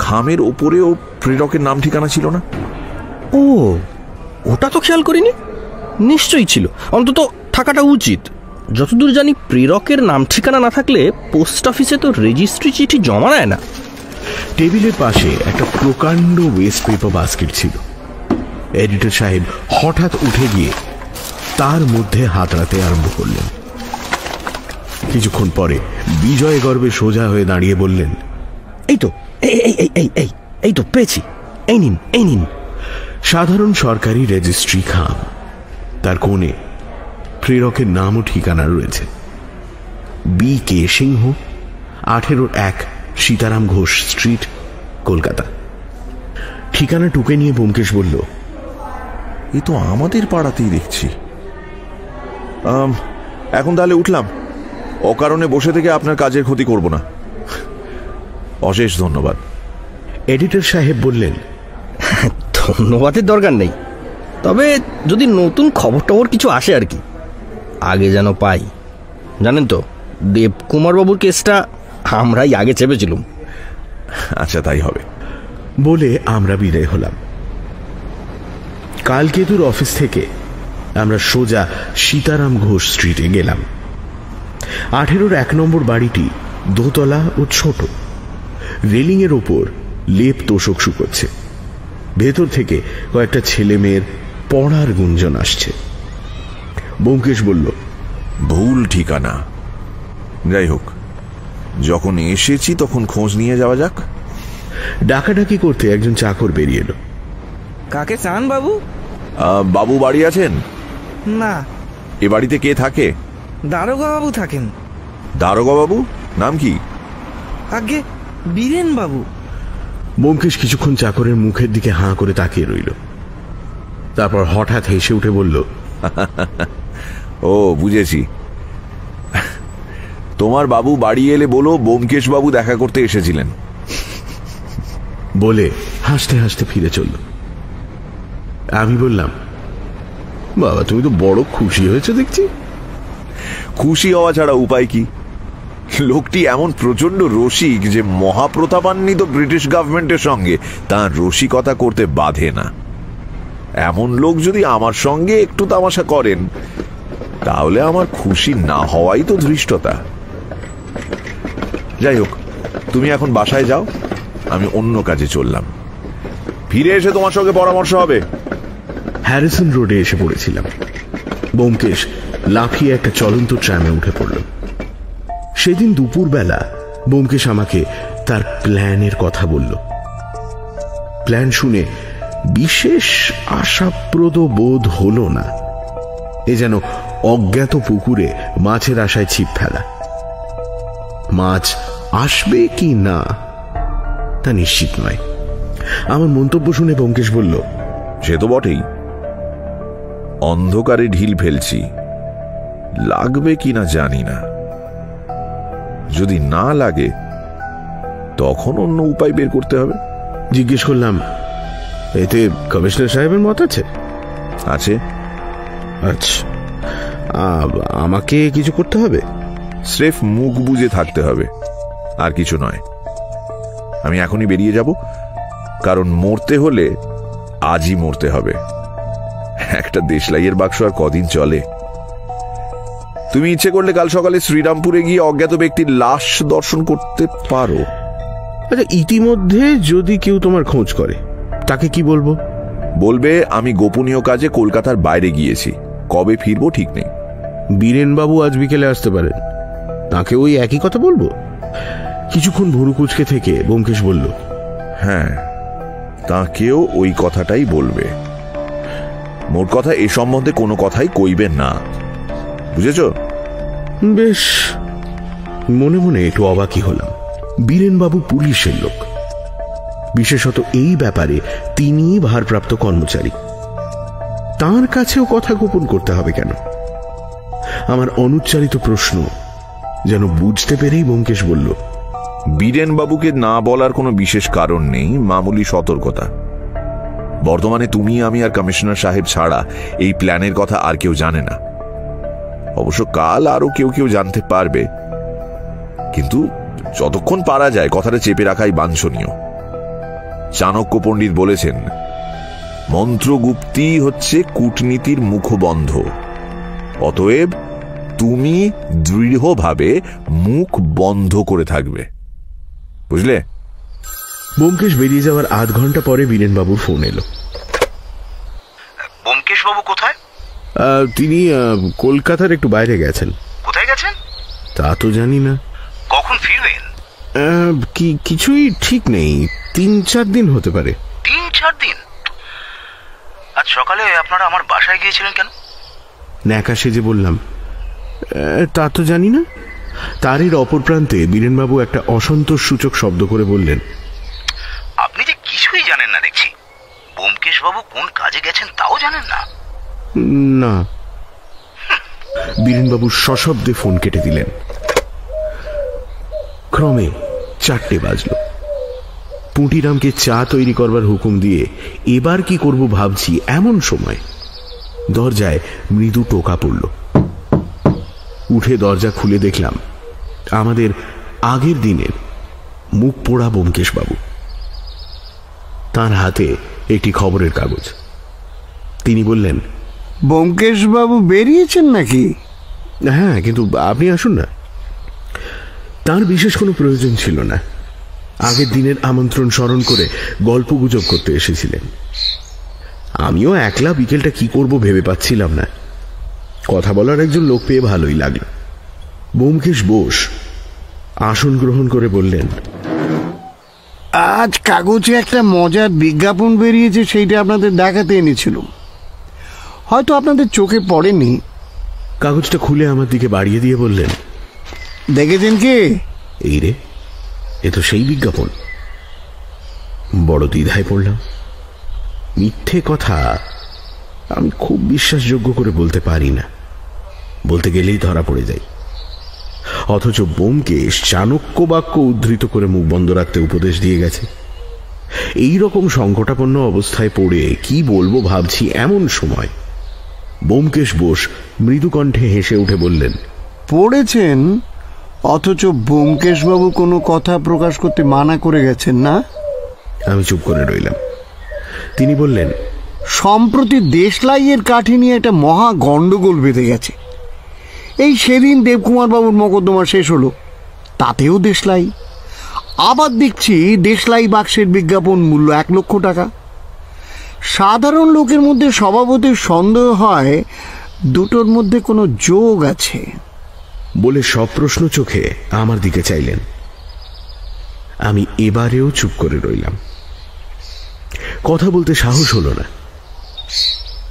Speaker 5: খামের ওপরেও প্রেরকের নাম ঠিকানা ছিল না?
Speaker 6: ও, ওটা তো খেয়াল করিনি। নিশ্চয়ই ছিল, অন্তত থাকাটা উচিত। যতদূর জানি প্রেরকের নাম ঠিকানা না থাকলে পোস্ট অফিসে তো রেজিস্ট্রি চিঠি জমা নেয় না।
Speaker 2: টেবিলের পাশে একটা প্রকাণ্ড ওয়েস্ট পেপার বাস্কেট ছিল। এডিটর সাহেব হঠাৎ উঠে গিয়ে তার মধ্যে হাতড়াতে আরম্ভ করলেন। কিছুক্ষণ পরে বিজয় গর্বে সোজা হয়ে দাঁড়িয়ে বললেন,
Speaker 6: এই তো, এই তো পেয়েছি, এই নিন, এই নিন।
Speaker 2: সাধারণ সরকারি রেজিস্ট্রি খাম, তার কোণে প্রেরকের নাম ও ঠিকানা রয়েছে। B.K. সিংহ, 18-1 সীতারাম ঘোষ স্ট্রিট, কলকাতা। ঠিকানা টুকে নিয়ে ব্যোমকেশ বলল,
Speaker 5: এ তো আমাদের পাড়াতেই দেখছি। এখন তাহলে উঠলাম। অকারণে বসে থেকে আপনার কাজের ক্ষতি করব না। অশেষ ধন্যবাদ।
Speaker 2: এডিটর সাহেব বললেন,
Speaker 6: ধন্যবাদের দরকার নেই, তবে যদি নতুন খবর টবর কিছু আসে আর কি, আগে যেন পাই। জানেন তো, দেবকুমার বাবুর কেসটা আমরাই আগে চেপেছিলাম।
Speaker 5: আচ্ছা, তাই হবে।
Speaker 2: বলে আমরা বিদায় হলাম। কালকেতুর অফিস থেকে আমরা সোজা সীতারাম ঘোষ স্ট্রিটে গেলাম। 18-1 নম্বর বাড়িটি দোতলা ও ছোট। রেলিং এর ওপর লেপ তোষক শুকোচ্ছে। ভেতর থেকে কয়েকটা ছেলে মেয়ের পড়ার গুঞ্জন আসছে। ব্যোমকেশ বলল,
Speaker 5: ভুল ঠিকানা। যাই হোক, যখন এসেছি তখন খোঁজ নিয়ে যাওয়া যাক।
Speaker 2: ডাকাডাকি করতে একজন চাকর বেরিয়ে এলো।
Speaker 10: কাকে চান বাবু?
Speaker 5: বাবু বাড়ি আছেন?
Speaker 10: না।
Speaker 5: এ বাড়িতে কে থাকে?
Speaker 10: দারোগা বাবু থাকেন।
Speaker 5: দারোগা বাবু? নাম কি?
Speaker 10: আগে বীরেন বাবু।
Speaker 2: ব্যোমকেশ কিছুক্ষণ চাকরের মুখের দিকে হাঁ করে তাকিয়ে রইল। তারপর হঠাৎ হেসে উঠে বলল,
Speaker 5: ও বুঝেছি, তোমার বাবু বাড়ি এলে বলো ব্যোমকেশ বাবু দেখা করতে এসেছিলেন।
Speaker 2: বলে হাসতে হাসতে ফিরে চলল। আমি বললাম, বাবা তুমি তো বড় খুশি হয়েছে দেখছি।
Speaker 5: খুশি হওয়া ছাড়া উপায় কি? লোকটি এমন প্রচন্ড রসিক যে মহাপ্রতাপান্বিত ব্রিটিশ গভর্নমেন্টের সঙ্গে তার রসিকতা করতে বাধে না। এমন লোক যদি আমার সঙ্গে একটু তামাশা করেন, তাহলে আমার খুশি না হওয়াই তো ধৃষ্টতা। যাই হোক, তুমি এখন বাসায় যাও, আমি অন্য কাজে চললাম। ফিরে এসে তোমার সঙ্গে পরামর্শ হবে।
Speaker 2: হ্যারিসন রোডে এসে পড়েছিলাম। ব্যোমকেশ লাফিয়ে একটা চলন্ত ট্রামে উঠে পড়ল। সেদিন দুপুরবেলা ব্যোমকেশ আমাকে তার প্ল্যানের কথা বলল। প্ল্যান শুনে বিশেষ আশাপ্রদ বোধ হলো না। এ যেন অজ্ঞাত পুকুরে মাছের আশায় ছিপ ফেলা। মাছ আসবে কি না তা নিশ্চিত নয়। আমার মন্তব্য শুনে ব্যোমকেশ বলল,
Speaker 5: সে তো বটেই। অন্ধকারে ঢিল ফেলছি, লাগবে কিনা জানি না। যদি না লাগে তখন অন্য উপায় বের করতে হবে।
Speaker 2: জিজ্ঞেস করলাম, এতে কমিশনার সাহেবের মত আছে?
Speaker 5: আছে।
Speaker 2: আচ্ছা, আমাকে কিছু করতে হবে?
Speaker 5: স্রেফ মুখ বুজে থাকতে হবে, আর কিছু নয়। আমি এখনই বেরিয়ে যাব, কারণ মরতে হলে আজই মরতে হবে। একটা দেশলাইয়ের বাক্স আর কদিন চলে? তুমি ইচ্ছে করলে কাল সকালে শ্রীরামপুরে গিয়ে অজ্ঞাত ব্যক্তির লাশ দর্শন করতে পারো।
Speaker 2: আচ্ছা, ইতিমধ্যে যদি কেউ তোমার খোঁজ করে তাকে কি বলবো?
Speaker 5: বলবে আমি গোপনীয় কাজে কলকাতার বাইরে গিয়েছি, কবে ফিরবো ঠিক নেই।
Speaker 2: বীরেন বাবু আজ বিকেলে আসতে পারেন, তাকে ওই একই কথা বলবো। কিছুক্ষণ ভুরু কুচকে থেকে ব্যোমকেশ বলল,
Speaker 5: হ্যাঁ, তাকেও ওই কথাটাই বলবে। মোট কথা এ সম্বন্ধে কোনো কথাই কইবেন না, বুঝেছ?
Speaker 2: বেশ। মনে মনে একটু অবাকই হলাম। বীরেনবাবু পুলিশের লোক, বিশেষত এই ব্যাপারে তিনি ভারপ্রাপ্ত কর্মচারী। তার কাছেও কথা গোপন করতে হবে কেন? আমার অনুচ্চারিত প্রশ্ন যেন বুঝতে পেরেই ব্যোমকেশ বলল,
Speaker 5: বীরেনবাবুকে না বলার কোনো বিশেষ কারণ নেই, মামুলি সতর্কতা। বর্তমানে তুমি, আমি আর কমিশনার সাহেব ছাড়া এই প্ল্যানের কথা আর কেউ জানে না। অবশ্য কাল আরো কেউ কেউ জানতে পারবে, কিন্তু যতক্ষণ পারা যায় কথাটা চেপে রাখাই বাঞ্ছনীয়। চাণক্য পণ্ডিত বলেছেন, মন্ত্রগুপ্তি হচ্ছে কূটনীতির মুখবন্ধ। অতএব তুমি দৃঢ়ভাবে মুখ বন্ধ করে থাকবে, বুঝলে?
Speaker 2: ব্যোমকেশ বেরিয়ে যাওয়ার আধ ঘন্টা পরে বীরেনবাবুর ফোন এলো।
Speaker 4: ব্যোমকেশ বাবু কোথায়?
Speaker 2: তিনি কলকাতার একটু বাইরে গেছেন।
Speaker 4: কোথায় গেছেন
Speaker 2: তা তো জানি না।
Speaker 4: কখন ফিরবেন?
Speaker 2: কিছুই ঠিক নেই, 3-4 দিন হতে পারে।
Speaker 4: 3-4 দিন? আজ সকালে আপনারা আমার বাসায় গিয়েছিলেন কেন?
Speaker 2: ন্যাকা সেজে বললাম, তা তো জানি না। তারের অপর প্রান্তে বীরেনবাবু একটা অসন্তোষ সূচক শব্দ করে বললেন,
Speaker 4: আপনি যে কিছুই জানেন না দেখছি। ব্যোমকেশ বাবু কোন কাজে গেছেন তাও জানেন না?
Speaker 2: না। বীরেনবাবু সশব্দে ফোন কেটে দিলেন। ক্রমে 4টে বাজল। পুঁটিরামকে চা তৈরি করবার হুকুম দিয়ে এবার কি করব ভাবছি, এমন সময় দরজায় মৃদু টোকা পড়ল। উঠে দরজা খুলে দেখলাম আমাদের আগের দিনের মুখ পোড়া ব্যোমকেশ বাবু। তার হাতে একটি খবরের কাগজ। তিনি বললেন,
Speaker 9: ব্যোমকেশ বাবু বেরিয়েছেন নাকি?
Speaker 2: হ্যাঁ, কিন্তু আপনি আসুন না। তার বিশেষ কোনো প্রয়োজন ছিল না। আগের দিনের আমন্ত্রণ স্মরণ করে গল্প গুজব করতে এসেছিলেন। আমিও একলা বিকেলটা কি করব ভেবে পাচ্ছিলাম না। কথা বলার একজন লোক পেয়ে ভালোই লাগলো। ব্যোমকেশ বোস আসন গ্রহণ করে বললেন,
Speaker 9: আজ কাগজে একটা মজার বিজ্ঞাপন বেরিয়েছে, সেইটা আপনাদের দেখাতে এনেছিল। হয়তো আপনাদের চোখে পড়েনি।
Speaker 2: কাগজটা খুলে আমার দিকে বাড়িয়ে দিয়ে বললেন,
Speaker 9: দেখেছেন কি?
Speaker 2: এই রে, এ তো সেই বিজ্ঞাপন। বড় দ্বিধায় পড়লাম। মিথ্যে কথা আমি খুব বিশ্বাসযোগ্য করে বলতে পারি না, বলতে গেলেই ধরা পড়ে যাই। অথচ ব্যোমকেশ চাণক্য বাক্য উদ্ধৃত করে মুখ বন্ধ রাখতে উপদেশ দিয়ে গেছে। এই রকম সংকটাপন্ন অবস্থায় পড়ে কি বলবো ভাবছি, এমন সময় ব্যোমকেশ বোস মৃদুকণ্ঠে হেসে উঠে বললেন,
Speaker 9: পড়েছেন, অথচ ব্যোমকেশ বাবু কোনো কথা প্রকাশ করতে মানা করে গেছেন না?
Speaker 2: আমি চুপ করে রইলাম। তিনি বললেন,
Speaker 9: সম্প্রতি দেশলাইয়ের কাঠি নিয়ে একটা মহা গন্ডগোল বেঁধে গেছে। এই সেদিন দেবকুমার বাবুর মোকদ্দমা শেষ হলো, তাতেও দেশলাই। আবার দেখছি দেশলাই বাক্সের বিজ্ঞাপন মূল্য 1 লক্ষ টাকা। সাধারণ লোকের মধ্যে স্বভাবতই সন্দেহ হয় দুটোর মধ্যে কোনো যোগ আছে
Speaker 2: বলে সপ্রশ্ন চোখে আমার দিকে চাইলেন। আমি এবারেও চুপ করে রইলাম। কথা বলতে সাহস হলো না।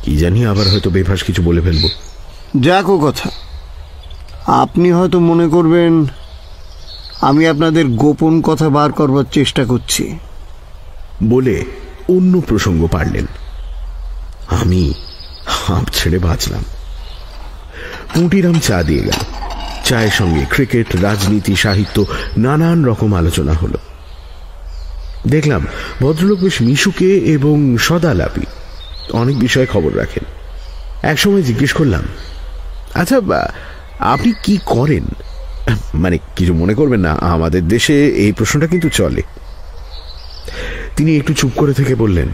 Speaker 2: কি জানি আবার হয়তো বেফাস কিছু বলে ফেলবো।
Speaker 9: যাকো কথা, আপনি হয়তো মনে করবেন আমি আপনাদের গোপন কথা বার করবার চেষ্টা করছি
Speaker 2: বলে অন্য প্রসঙ্গ পারলেন। আমি হাঁপ ছেড়ে বাঁচলাম। পুঁটিরাম চা দিয়ে গেল। চায়ের সঙ্গে ক্রিকেট, রাজনীতি, সাহিত্য নানান রকম আলোচনা হলো। দেখলাম ভদ্রলোক বেশ মিশুকে এবং সদালাপি, অনেক বিষয়ে খবর রাখেন। একসময় জিজ্ঞেস করলাম, আচ্ছা আপনি কি করেন? মানে কিছু মনে করবেন না, আমাদের দেশে এই প্রশ্নটা কিন্তু চলে। তিনি একটু চুপ করে থেকে বললেন,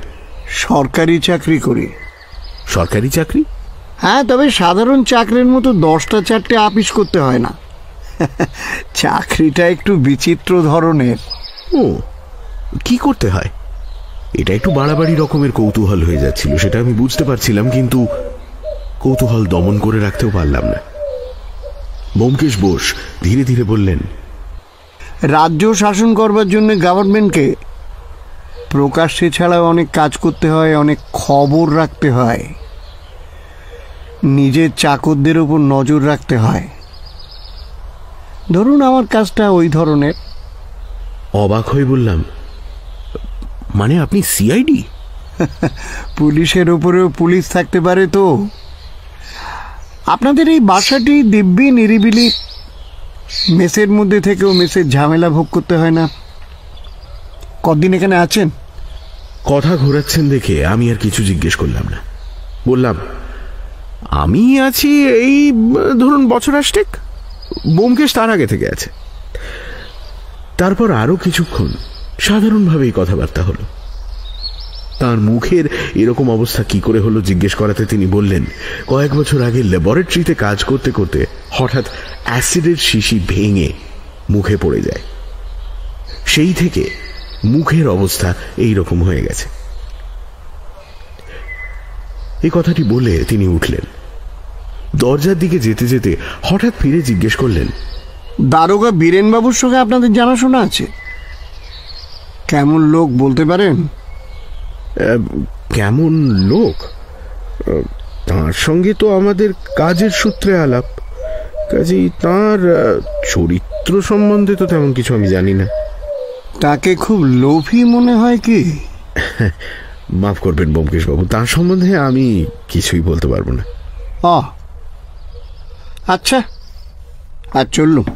Speaker 9: সরকারি চাকরি করি।
Speaker 2: সরকারি চাকরি?
Speaker 9: হ্যাঁ, তবে সাধারণ চাকরির মতো 10টা 4টে আপিস করতে হয় না। চাকরিটা একটু বিচিত্র ধরনের।
Speaker 2: ও, কি করতে হয়? এটা একটু বাড়াবাড়ি রকমের কৌতূহল হয়ে যাচ্ছিল, সেটা আমি বুঝতে পারছিলাম, কিন্তু কৌতূহল দমন করে রাখতেও পারলাম না। ব্যোমকেশ বোস ধীরে ধীরে বললেন,
Speaker 9: রাজ্য শাসন করবার জন্য গভর্নমেন্টকে প্রকাশ্যে ছাড়াও অনেক কাজ করতে হয়, অনেক খবর রাখতে হয়, নিজের চাকরদের উপর নজর রাখতে হয়। ধরুন আমার কাজটা ওই ধরনের।
Speaker 2: অবাক হয়ে বললাম, মানে আপনি সিআইডি?
Speaker 9: পুলিশের উপরেও পুলিশ থাকতে পারে তো। আপনাদের এই বাসাটি দিব্যি নিরিবিলি, মেসের মধ্যে থেকেও মেসের ঝামেলা ভোগ করতে হয় না। কতদিন এখানে আছেন?
Speaker 2: কথা ঘোরাচ্ছেন দেখে আমি আর কিছু জিজ্ঞেস করলাম না। বললাম, আমি আছি এই ধরুন বছর 8 ব্যোমকেশ তার আগে থেকে আছে। তারপর আরো কিছুক্ষণ সাধারণভাবেই কথাবার্তা হলো। তার মুখের এরকম অবস্থা কি করে হলো জিজ্ঞেস করাতে তিনি বললেন, কয়েক বছর আগে ল্যাবরেটরিতে কাজ করতে করতে হঠাৎ অ্যাসিডের শিশি ভেঙে মুখে পড়ে যায়, সেই থেকে মুখের অবস্থা এই রকম হয়ে গেছে। এই কথাটি বলে তিনি উঠলেন। দরজার দিকে যেতে যেতে হঠাৎ ফিরে জিজ্ঞেস করলেন,
Speaker 9: দারোগা বীরেনবাবুর সঙ্গে আপনাদের জানাশোনা আছে? কেমন লোক বলতে পারেন?
Speaker 2: কেমন লোক? তার সঙ্গে তো আমাদের কাজের সূত্রে আলাপ, কাজেই তার চরিত্র সম্বন্ধে তো তেমন কিছু আমি জানি না।
Speaker 9: তাকে খুব লোভী মনে হয় কি?
Speaker 2: মাফ করবেন ব্যোমকেশ বাবু, তার সম্বন্ধে আমি কিছুই বলতে পারবো না।
Speaker 9: আচ্ছা, আর চললুম।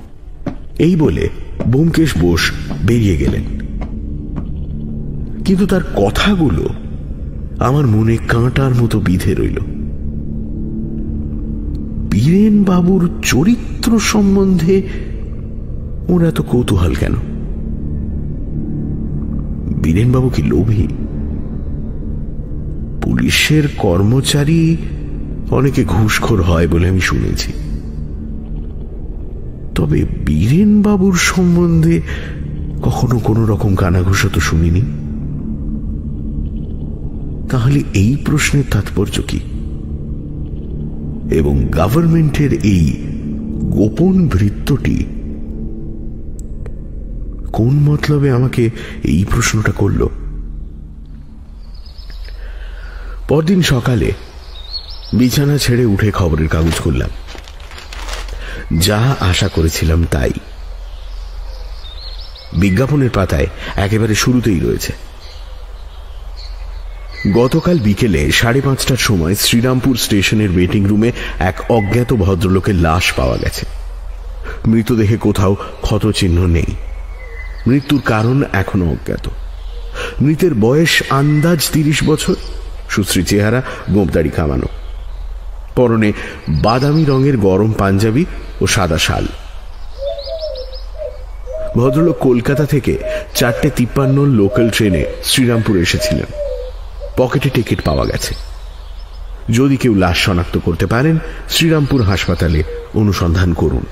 Speaker 2: এই বলে ব্যোমকেশ বোস বেরিয়ে গেলেন। কিন্তু তার কথাগুলো আমার মনে কাঁটার মতো বিঁধে রইল। বীরেন বাবুর চরিত্র সম্বন্ধে ওর এত কৌতূহল কেন? বীরেন বাবু কি লোভী? পুলিশের কর্মচারী অনেকে ঘুষখোর হয় বলে আমি শুনেছি, তবে বীরেন বাবুর সম্বন্ধে কখনো কোনো রকম কানাঘুষো তো শুনিনি। তাহলে এই প্রশ্নের তাৎপর্য কি? এবং গভর্নমেন্টের এই গোপন বৃত্তটি কোন মতলবে আমাকে এই প্রশ্নটা করল? পরদিন সকালে বিছানা ছেড়ে উঠে খবরের কাগজ খুললাম। যা আশা করেছিলাম তাই। বিজ্ঞাপনের পাতায় একেবারে শুরুতেই রয়েছে, গতকাল বিকেলে 5:30টার সময় শ্রীরামপুর স্টেশনের ওয়েটিং রুমে এক অজ্ঞাত ভদ্রলোকের লাশ পাওয়া গেছে। মৃতদেহে কোথাও ক্ষতচিহ্ন নেই। মৃত্যুর কারণ এখনো অজ্ঞাত। মৃতের বয়স আন্দাজ 30 বছর, সুশ্রী চেহারা, গোঁপদাড়ি কামানো, পরনে বাদামি রঙের গরম পাঞ্জাবি ও সাদা শাল। ভদ্রলোক কলকাতা থেকে 4:53 লোকাল ট্রেনে শ্রীরামপুর এসেছিলেন। পকেটে টিকিট পাওয়া গেছে। যদি কেউ লাশ শনাক্ত করতে পারেন, শ্রীরামপুর হাসপাতালে অনুসন্ধান করুন।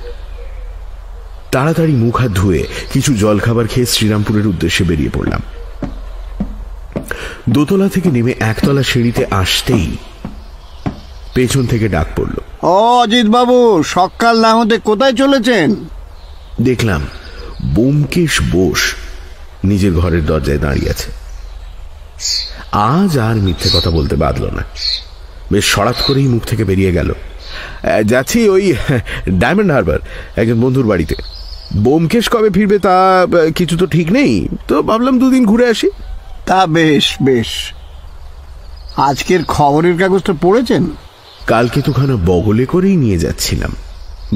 Speaker 2: তাড়াতাড়ি মুখ হাত ধুয়ে কিছু জলখাবার খেয়ে শ্রীরামপুরের উদ্দেশ্যে বেরিয়ে পড়লাম। দোতলা থেকে নেমে একতলা সিঁড়িতে আসতেই পেছন থেকে ডাক পড়ল,
Speaker 9: অজিত বাবু, সকাল না হতে কোথায় চলেছেন?
Speaker 2: দেখলাম ব্যোমকেশ বোস নিজের ঘরের দরজায় দাঁড়িয়ে আছে। আজ আর মিথ্যে কথা বলতে বাধল না। বেশ সড়াৎ করেই মুখ থেকে বেরিয়ে গেল, যাচ্ছি ওই ডায়মন্ড হারবার একজন বন্ধুর বাড়িতে। ব্যোমকেশ কবে ফিরবে তা কিছু তো ঠিক নেই, তো ভাবলাম 2 দিন ঘুরে আসি।
Speaker 9: তা বেশ বেশ। আজকের খবরের কাগজটা পড়েছেন?
Speaker 2: কালকে তোখানা বগলে করেই নিয়ে যাচ্ছিলাম।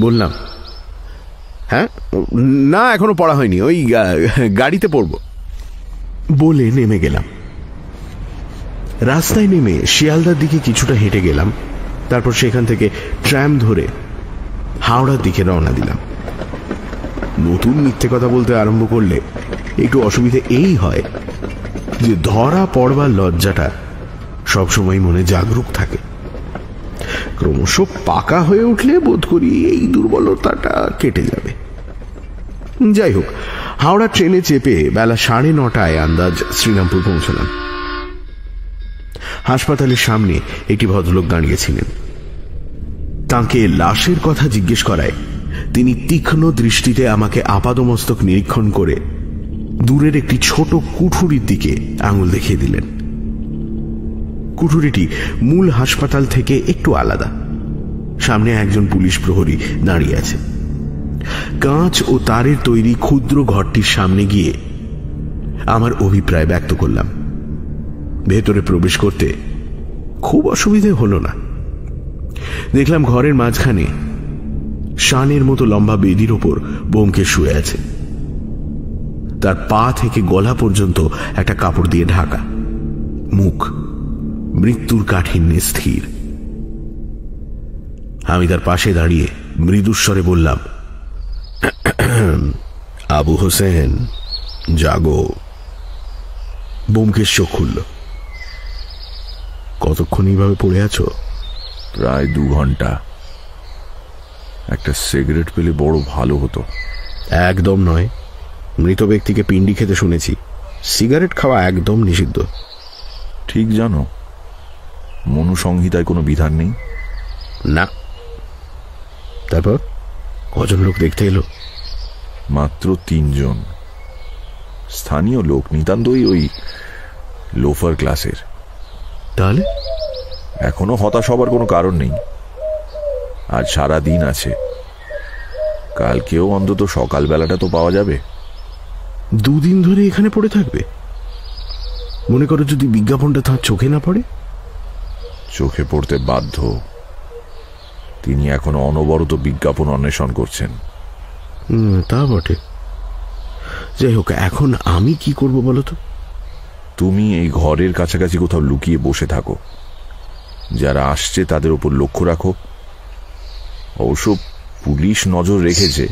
Speaker 2: বললাম, হ্যাঁ, না এখনো পড়া হয়নি, ওই গাড়িতে পড়ব বলে নেমে গেলাম। রাস্তায় নেমে শিয়ালদার দিকে কিছুটা হেঁটে গেলাম। তারপর সেখান থেকে ট্রাম ধরে হাওড়ার দিকে রওনা দিলাম। নতুন মিথ্যে কথা বলতে আরম্ভ করলে একটু অসুবিধে এই হয় যে ধরা পড়বার লজ্জাটা সবসময় মনে জাগরুক থাকে। ক্রমশ পাকা হয়ে উঠলে বোধ করি এই দুর্বলতাটা কেটে যাবে। যাই হোক, হাওড়া ট্রেনে চেপে বেলা 9:30টায় আন্দাজ শ্রীরামপুর পৌঁছলাম। হাসপাতালের সামনে একটি ভদ্রলোক দাঁড়িয়েছিলেন। তাঁকে লাশের কথা জিজ্ঞেস করায় তিনি তীক্ষ্ণ দৃষ্টিতে আমাকে আপাদমস্তক নিরীক্ষণ করে দূরের একটি ছোট কুঠুরির দিকে আঙুল দেখিয়ে দিলেন। কুঠুরিটি মূল হাসপাতাল থেকে একটু আলাদা। সামনে একজন পুলিশ প্রহরী দাঁড়িয়ে আছে। কাঁচ ও তারের তৈরি ক্ষুদ্র ঘরটির সামনে গিয়ে আমার অভিপ্রায় ব্যক্ত করলাম। ভেতরে প্রবেশ করতে খুব অসুবিধে হলো না। দেখলাম ঘরের মাঝখানে শানের মতো লম্বা বেদির ওপর ব্যোমকেশ শুয়ে আছে। তার পা থেকে গলা পর্যন্ত একটা কাপড় দিয়ে ঢাকা, মুখ মৃত্যুর কাঠিন্যে স্থির। আমি তার পাশে দাঁড়িয়ে মৃদুস্বরে বললাম, আবু হোসেন, জাগো। ব্যোমকেশ চোখ খুলল। কতক্ষণ এইভাবে পড়ে আছো?
Speaker 5: প্রায় 2 ঘন্টা। একটা সিগারেট পেলে বড় ভালো হতো।
Speaker 2: একদম নয়, মৃত ব্যক্তিকে পিণ্ডি খেতে শুনেছি। সিগারেট খাওয়া একদম নিষিদ্ধ।
Speaker 5: ঠিক জানো, মনুসংহিতায় কোনো বিধান নেই?
Speaker 2: না। তারপর কজন লোক দেখতে এলো?
Speaker 5: মাত্র 3 জন। স্থানীয় লোক, নিতান্তই ওই লোফার ক্লাসের।
Speaker 2: তাহলে
Speaker 5: এখনো হতাশ হবার কোনো কারণ নেই। আজ সারা দিন আছে, কালকেও অন্তত সকালবেলাটা তো পাওয়া যাবে।
Speaker 2: 2 দিন ধরে এখানে পড়ে থাকবে? মনে করো যদি বিজ্ঞাপনটা তার চোখে না পড়ে?
Speaker 5: চোখে পড়তে বাধ্য। তিনি এখনো অনবরত বিজ্ঞাপন অন্বেষণ করছেন।
Speaker 2: তা বটে। যাই হোক, এখন আমি কি করব বলো তো?
Speaker 5: তুমি এই ঘরের কাছাকাছি কোথাও লুকিয়ে বসে থাকো। যারা আসছে তাদের উপর লক্ষ্য রাখো। অবশ্য পুলিশ নজর রেখেছে,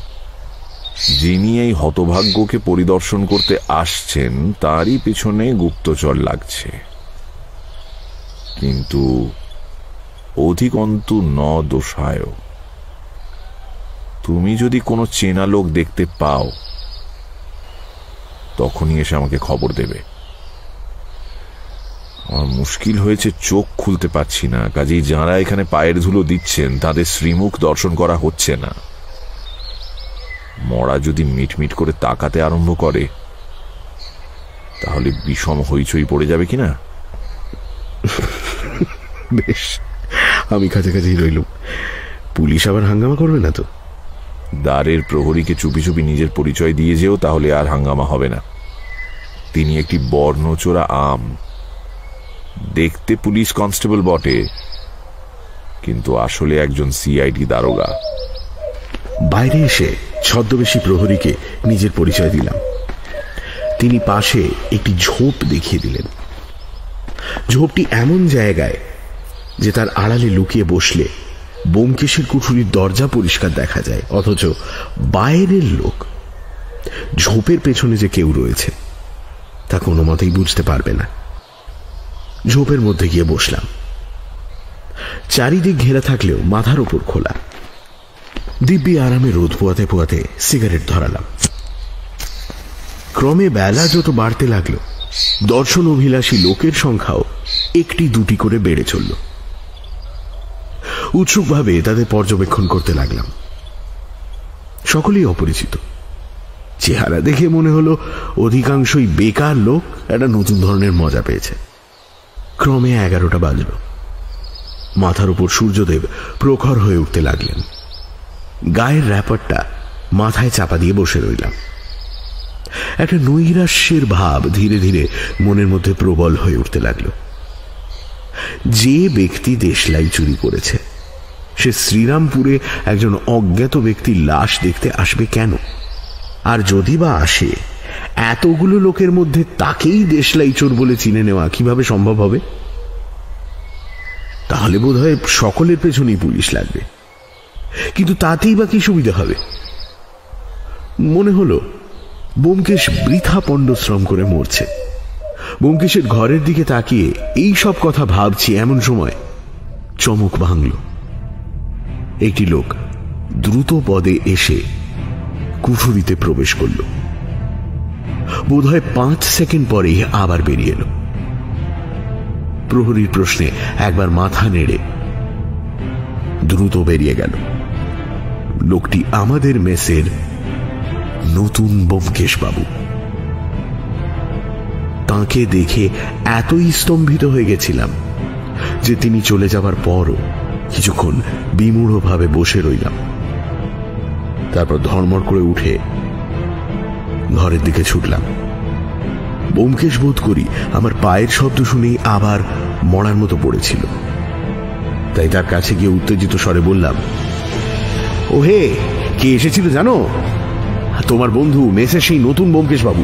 Speaker 5: যিনি এই হতভাগ্যকে পরিদর্শন করতে আসছেন তারই পেছনে গুপ্তচর লাগছে। কিন্তু অধিকন্তু ন দোষায়। তুমি যদি কোনো চেনা লোক দেখতে পাও তখনই এসে আমাকে খবর দেবে। আমার মুশকিল হয়েছে, চোখ খুলতে পারছি না, কাজেই যাঁরা এখানে পায়ের ধুলো দিচ্ছেন তাদের শ্রীমুখ দর্শন করা হচ্ছে না। মরা যদি মিটমিট করে তাকাতে আরম্ভ করে তাহলে বিষম হইচই পড়ে যাবে কিনা।
Speaker 2: বেশ, আমি কাছাকাছি রইলুম। পুলিশ আবার হাঙ্গামা করবে না তো?
Speaker 5: দ্বারের প্রহরীকে চুপি চুপি নিজের পরিচয় দিয়ে যেও, তাহলে আর হাঙ্গামা হবে না। তিনি একটি বর্ণচোরা আম। দেখতে পুলিশ কনস্টেবল বটে, কিন্তু আসলে একজন সিআইডি দারোগা।
Speaker 2: বাইরে এসে ছদ্মবেশী প্রহরীকে নিজের পরিচয় দিলাম। তিনি পাশে একটি ঝোপ দেখিয়ে দিলেন। ঝোপটি এমন জায়গায় যে তার আড়ালে লুকিয়ে বসলে ব্যোমকেশের কুঠুরির দরজা পরিষ্কার দেখা যায়, অথচ বাইরের লোক ঝোপের পেছনে যে কেউ রয়েছে তা কোনো মতেই বুঝতে পারবে না। ঝোপের মধ্যে গিয়ে বসলাম। চারিদিক ঘেরা থাকলেও মাথার উপর খোলা। দিব্যি আরামে রোদ পোয়াতে পোয়াতে সিগারেট ধরালাম। ক্রমে বেলা যত বাড়তে লাগলো, দর্শন অভিলাষী লোকের সংখ্যাও 1-2 করে বেড়ে চলল। উৎসুকভাবে তাদের পর্যবেক্ষণ করতে লাগলাম। সকলেই অপরিচিত। চেহারা দেখে মনে হলো অধিকাংশই বেকার লোক একটা নতুন ধরনের মজা পেয়েছে। ক্রমে 11টা বাজল। মাথার উপর সূর্যদেব প্রখর হয়ে উঠতে লাগলেন। গায়ের র্যাপারটা মাথায় চাপা দিয়ে বসে রইলাম। একটা নৈরাশ্যের ভাব ধীরে ধীরে মনের মধ্যে প্রবল হয়ে উঠতে লাগলো। যে ব্যক্তি দেশলাই চুরি করেছে সে শ্রীরামপুরে একজন অজ্ঞাত ব্যক্তির লাশ দেখতে আসবে কেন? আর যদি বা আসে, এতগুলো লোকের মধ্যে তাকেই দেশলাই চোর বলে চিনে নেওয়া কিভাবে সম্ভব হবে? তাহলে বোধহয় সকলের পেছনেই পুলিশ লাগবে। কিন্তু তাতেই বা কি সুবিধা হবে? মনে হলো ব্যোমকেশ বৃথা পণ্ডশ্রম করে মরছে। ব্যোমকেশের ঘরের দিকে তাকিয়ে এই সব কথা ভাবছি এমন সময় চমক ভাঙল। একটি লোক দ্রুত পদে এসে কুঠুরিতে প্রবেশ করল। বোধহয় 5 সেকেন্ড পরেই আবার বেরিয়ে এলো। প্রহরীর প্রশ্নে একবার মাথা নেড়ে দ্রুত বেরিয়ে গেল। লোকটি আমাদের মেসের নতুন ব্যোমকেশ বাবু। তাঁকে দেখে এতই স্তম্ভিত হয়ে গেছিলাম যে তিনি চলে যাবার পরও কিছুক্ষণ বিমূঢ়ভাবে বসে রইলাম। তারপর ধর্মর করে উঠে ঘরের দিকে ছুটলাম। ব্যোমকেশ বোধ করি আমার পায়ের শব্দ শুনেই আবার মরার মতো পড়েছিল। তাই তার কাছে গিয়ে উত্তেজিত স্বরে বললাম, ও হে, কে এসেছিল জানো? তোমার বন্ধু মেসের সেই নতুন ব্যোমকেশ বাবু।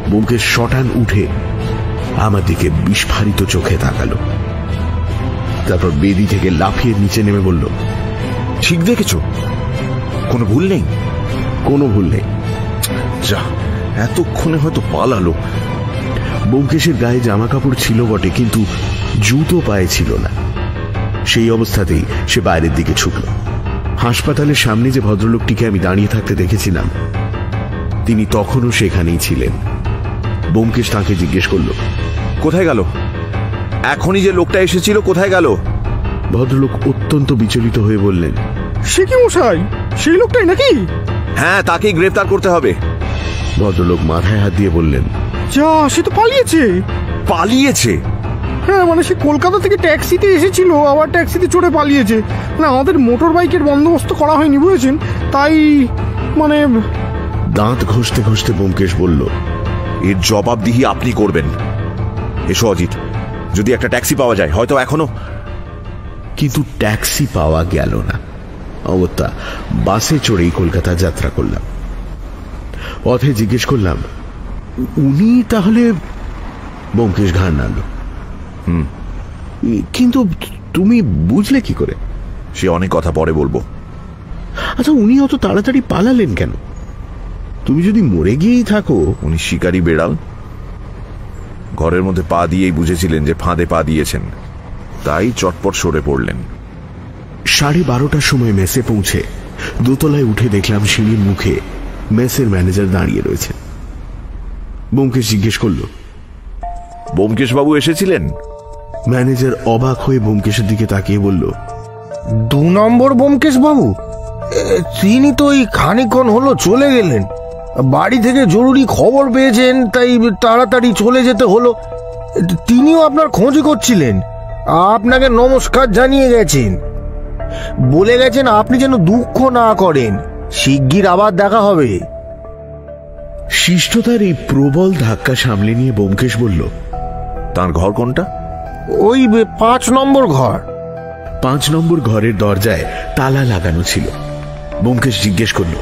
Speaker 2: ব্যোমকেশ শটান উঠে আমার দিকে বিস্ফারিত চোখে তাকালো। তারপর বেদি থেকে লাফিয়ে নিচে নেমে বলল,
Speaker 5: ঠিক দেখেছো? কোনো ভুল নেই?
Speaker 2: কোনো ভুল নেই।
Speaker 5: যা, এতক্ষণে হয়তো পালালো।
Speaker 2: ব্যোমকেশের গায়ে জামা কাপড় ছিল বটে, কিন্তু জুতো পায়ে ছিল না। সেই অবস্থাতেই সে বাইরের দিকে ছুটল। হাসপাতালের সামনে যে ভদ্রলোকটিকে আমি দাঁড়িয়ে থাকতে দেখেছিলাম, তিনি তখনও সেখানেই ছিলেন। ব্যোমকেশ তাঁকে জিজ্ঞেস করল,
Speaker 5: কোথায় গেল? এখনই যে লোকটা এসেছিল কোথায় গেল?
Speaker 2: ভদ্রলোক অত্যন্ত বিচলিত হয়ে বললেন,
Speaker 11: সে কি মশাই, সেই লোকটাই নাকি?
Speaker 5: হ্যাঁ, তাকেই গ্রেফতার করতে হবে।
Speaker 2: ভদ্রলোক মাথায় হাত দিয়ে বললেন,
Speaker 11: যা, সে তো পালিয়েছে।
Speaker 5: পালিয়েছে?
Speaker 11: হ্যাঁ, মানে সে কলকাতা থেকে ট্যাক্সিতে এসেছিল, আবার ট্যাক্সিতে চড়ে পালিয়েছে। না, আমাদের মোটর বাইকের বন্দোবস্ত করা হয়নি, বুঝেছেন, তাই মানে।
Speaker 2: দাঁত ঘষতে ঘষতে ব্যোমকেশ বলল,
Speaker 5: এর জবাবদিহি আপনি করবেন। এসো অজিত, যদি একটা ট্যাক্সি পাওয়া যায় হয়তো এখনো।
Speaker 2: কিন্তু ট্যাক্সি পাওয়া গেল না। অগত্যা বাসে চড়েই কলকাতা যাত্রা করলাম। পথে জিজ্ঞেস করলাম, উনি তাহলে? ব্যোমকেশ ঘাড় নাড়ল। কিন্তু তুমি বুঝলে কি করে?
Speaker 5: সে অনেক কথা পরে বলবো।
Speaker 2: আচ্ছা, উনি অত তাড়াতাড়ি পালালেন কেন? তুমি যদি মরে গিয়েই থাকো।
Speaker 5: উনি শিকারী বেড়াল, ঘরের মধ্যে পা দিয়েই বুঝেছিলেন যে ফাঁদে পা দিয়েছেন, তাই চটপট সরে পড়লেন।
Speaker 2: 12:30টার সময় মেসে পৌঁছে দোতলায় উঠে দেখলাম সিঁড়ির মুখে মেসের ম্যানেজার দাঁড়িয়ে রয়েছে। ব্যোমকেশ জিজ্ঞেস করল,
Speaker 5: ব্যোমকেশ বাবু এসেছিলেন?
Speaker 2: ম্যানেজার অবাক হয়ে ব্যোমকেশের দিকে তাকিয়ে বলল,
Speaker 12: 2 নম্বর ব্যোমকেশ বাবু? তিনি তো এই খানিকক্ষণ হলো চলে গেলেন। বাড়ি থেকে জরুরি খবর পেয়েছেন, তাই তাড়াতাড়ি চলে যেতে হলো। তিনিও আপনার খোঁজই করছিলেন, আপনাকে নমস্কার জানিয়ে গেছেন। বলে গেছেন আপনি যেন দুঃখ না করেন, শিগগির আবার দেখা হবে।
Speaker 2: শিষ্টতার এই প্রবল ধাক্কা সামলে নিয়ে ব্যোমকেশ বলল,
Speaker 5: তার ঘর কোনটা?
Speaker 12: ওই 5 নম্বর ঘর।
Speaker 2: 5 নম্বর ঘরের দরজায় তালা লাগানো ছিল। ব্যোমকেশ জিজ্ঞেস করল,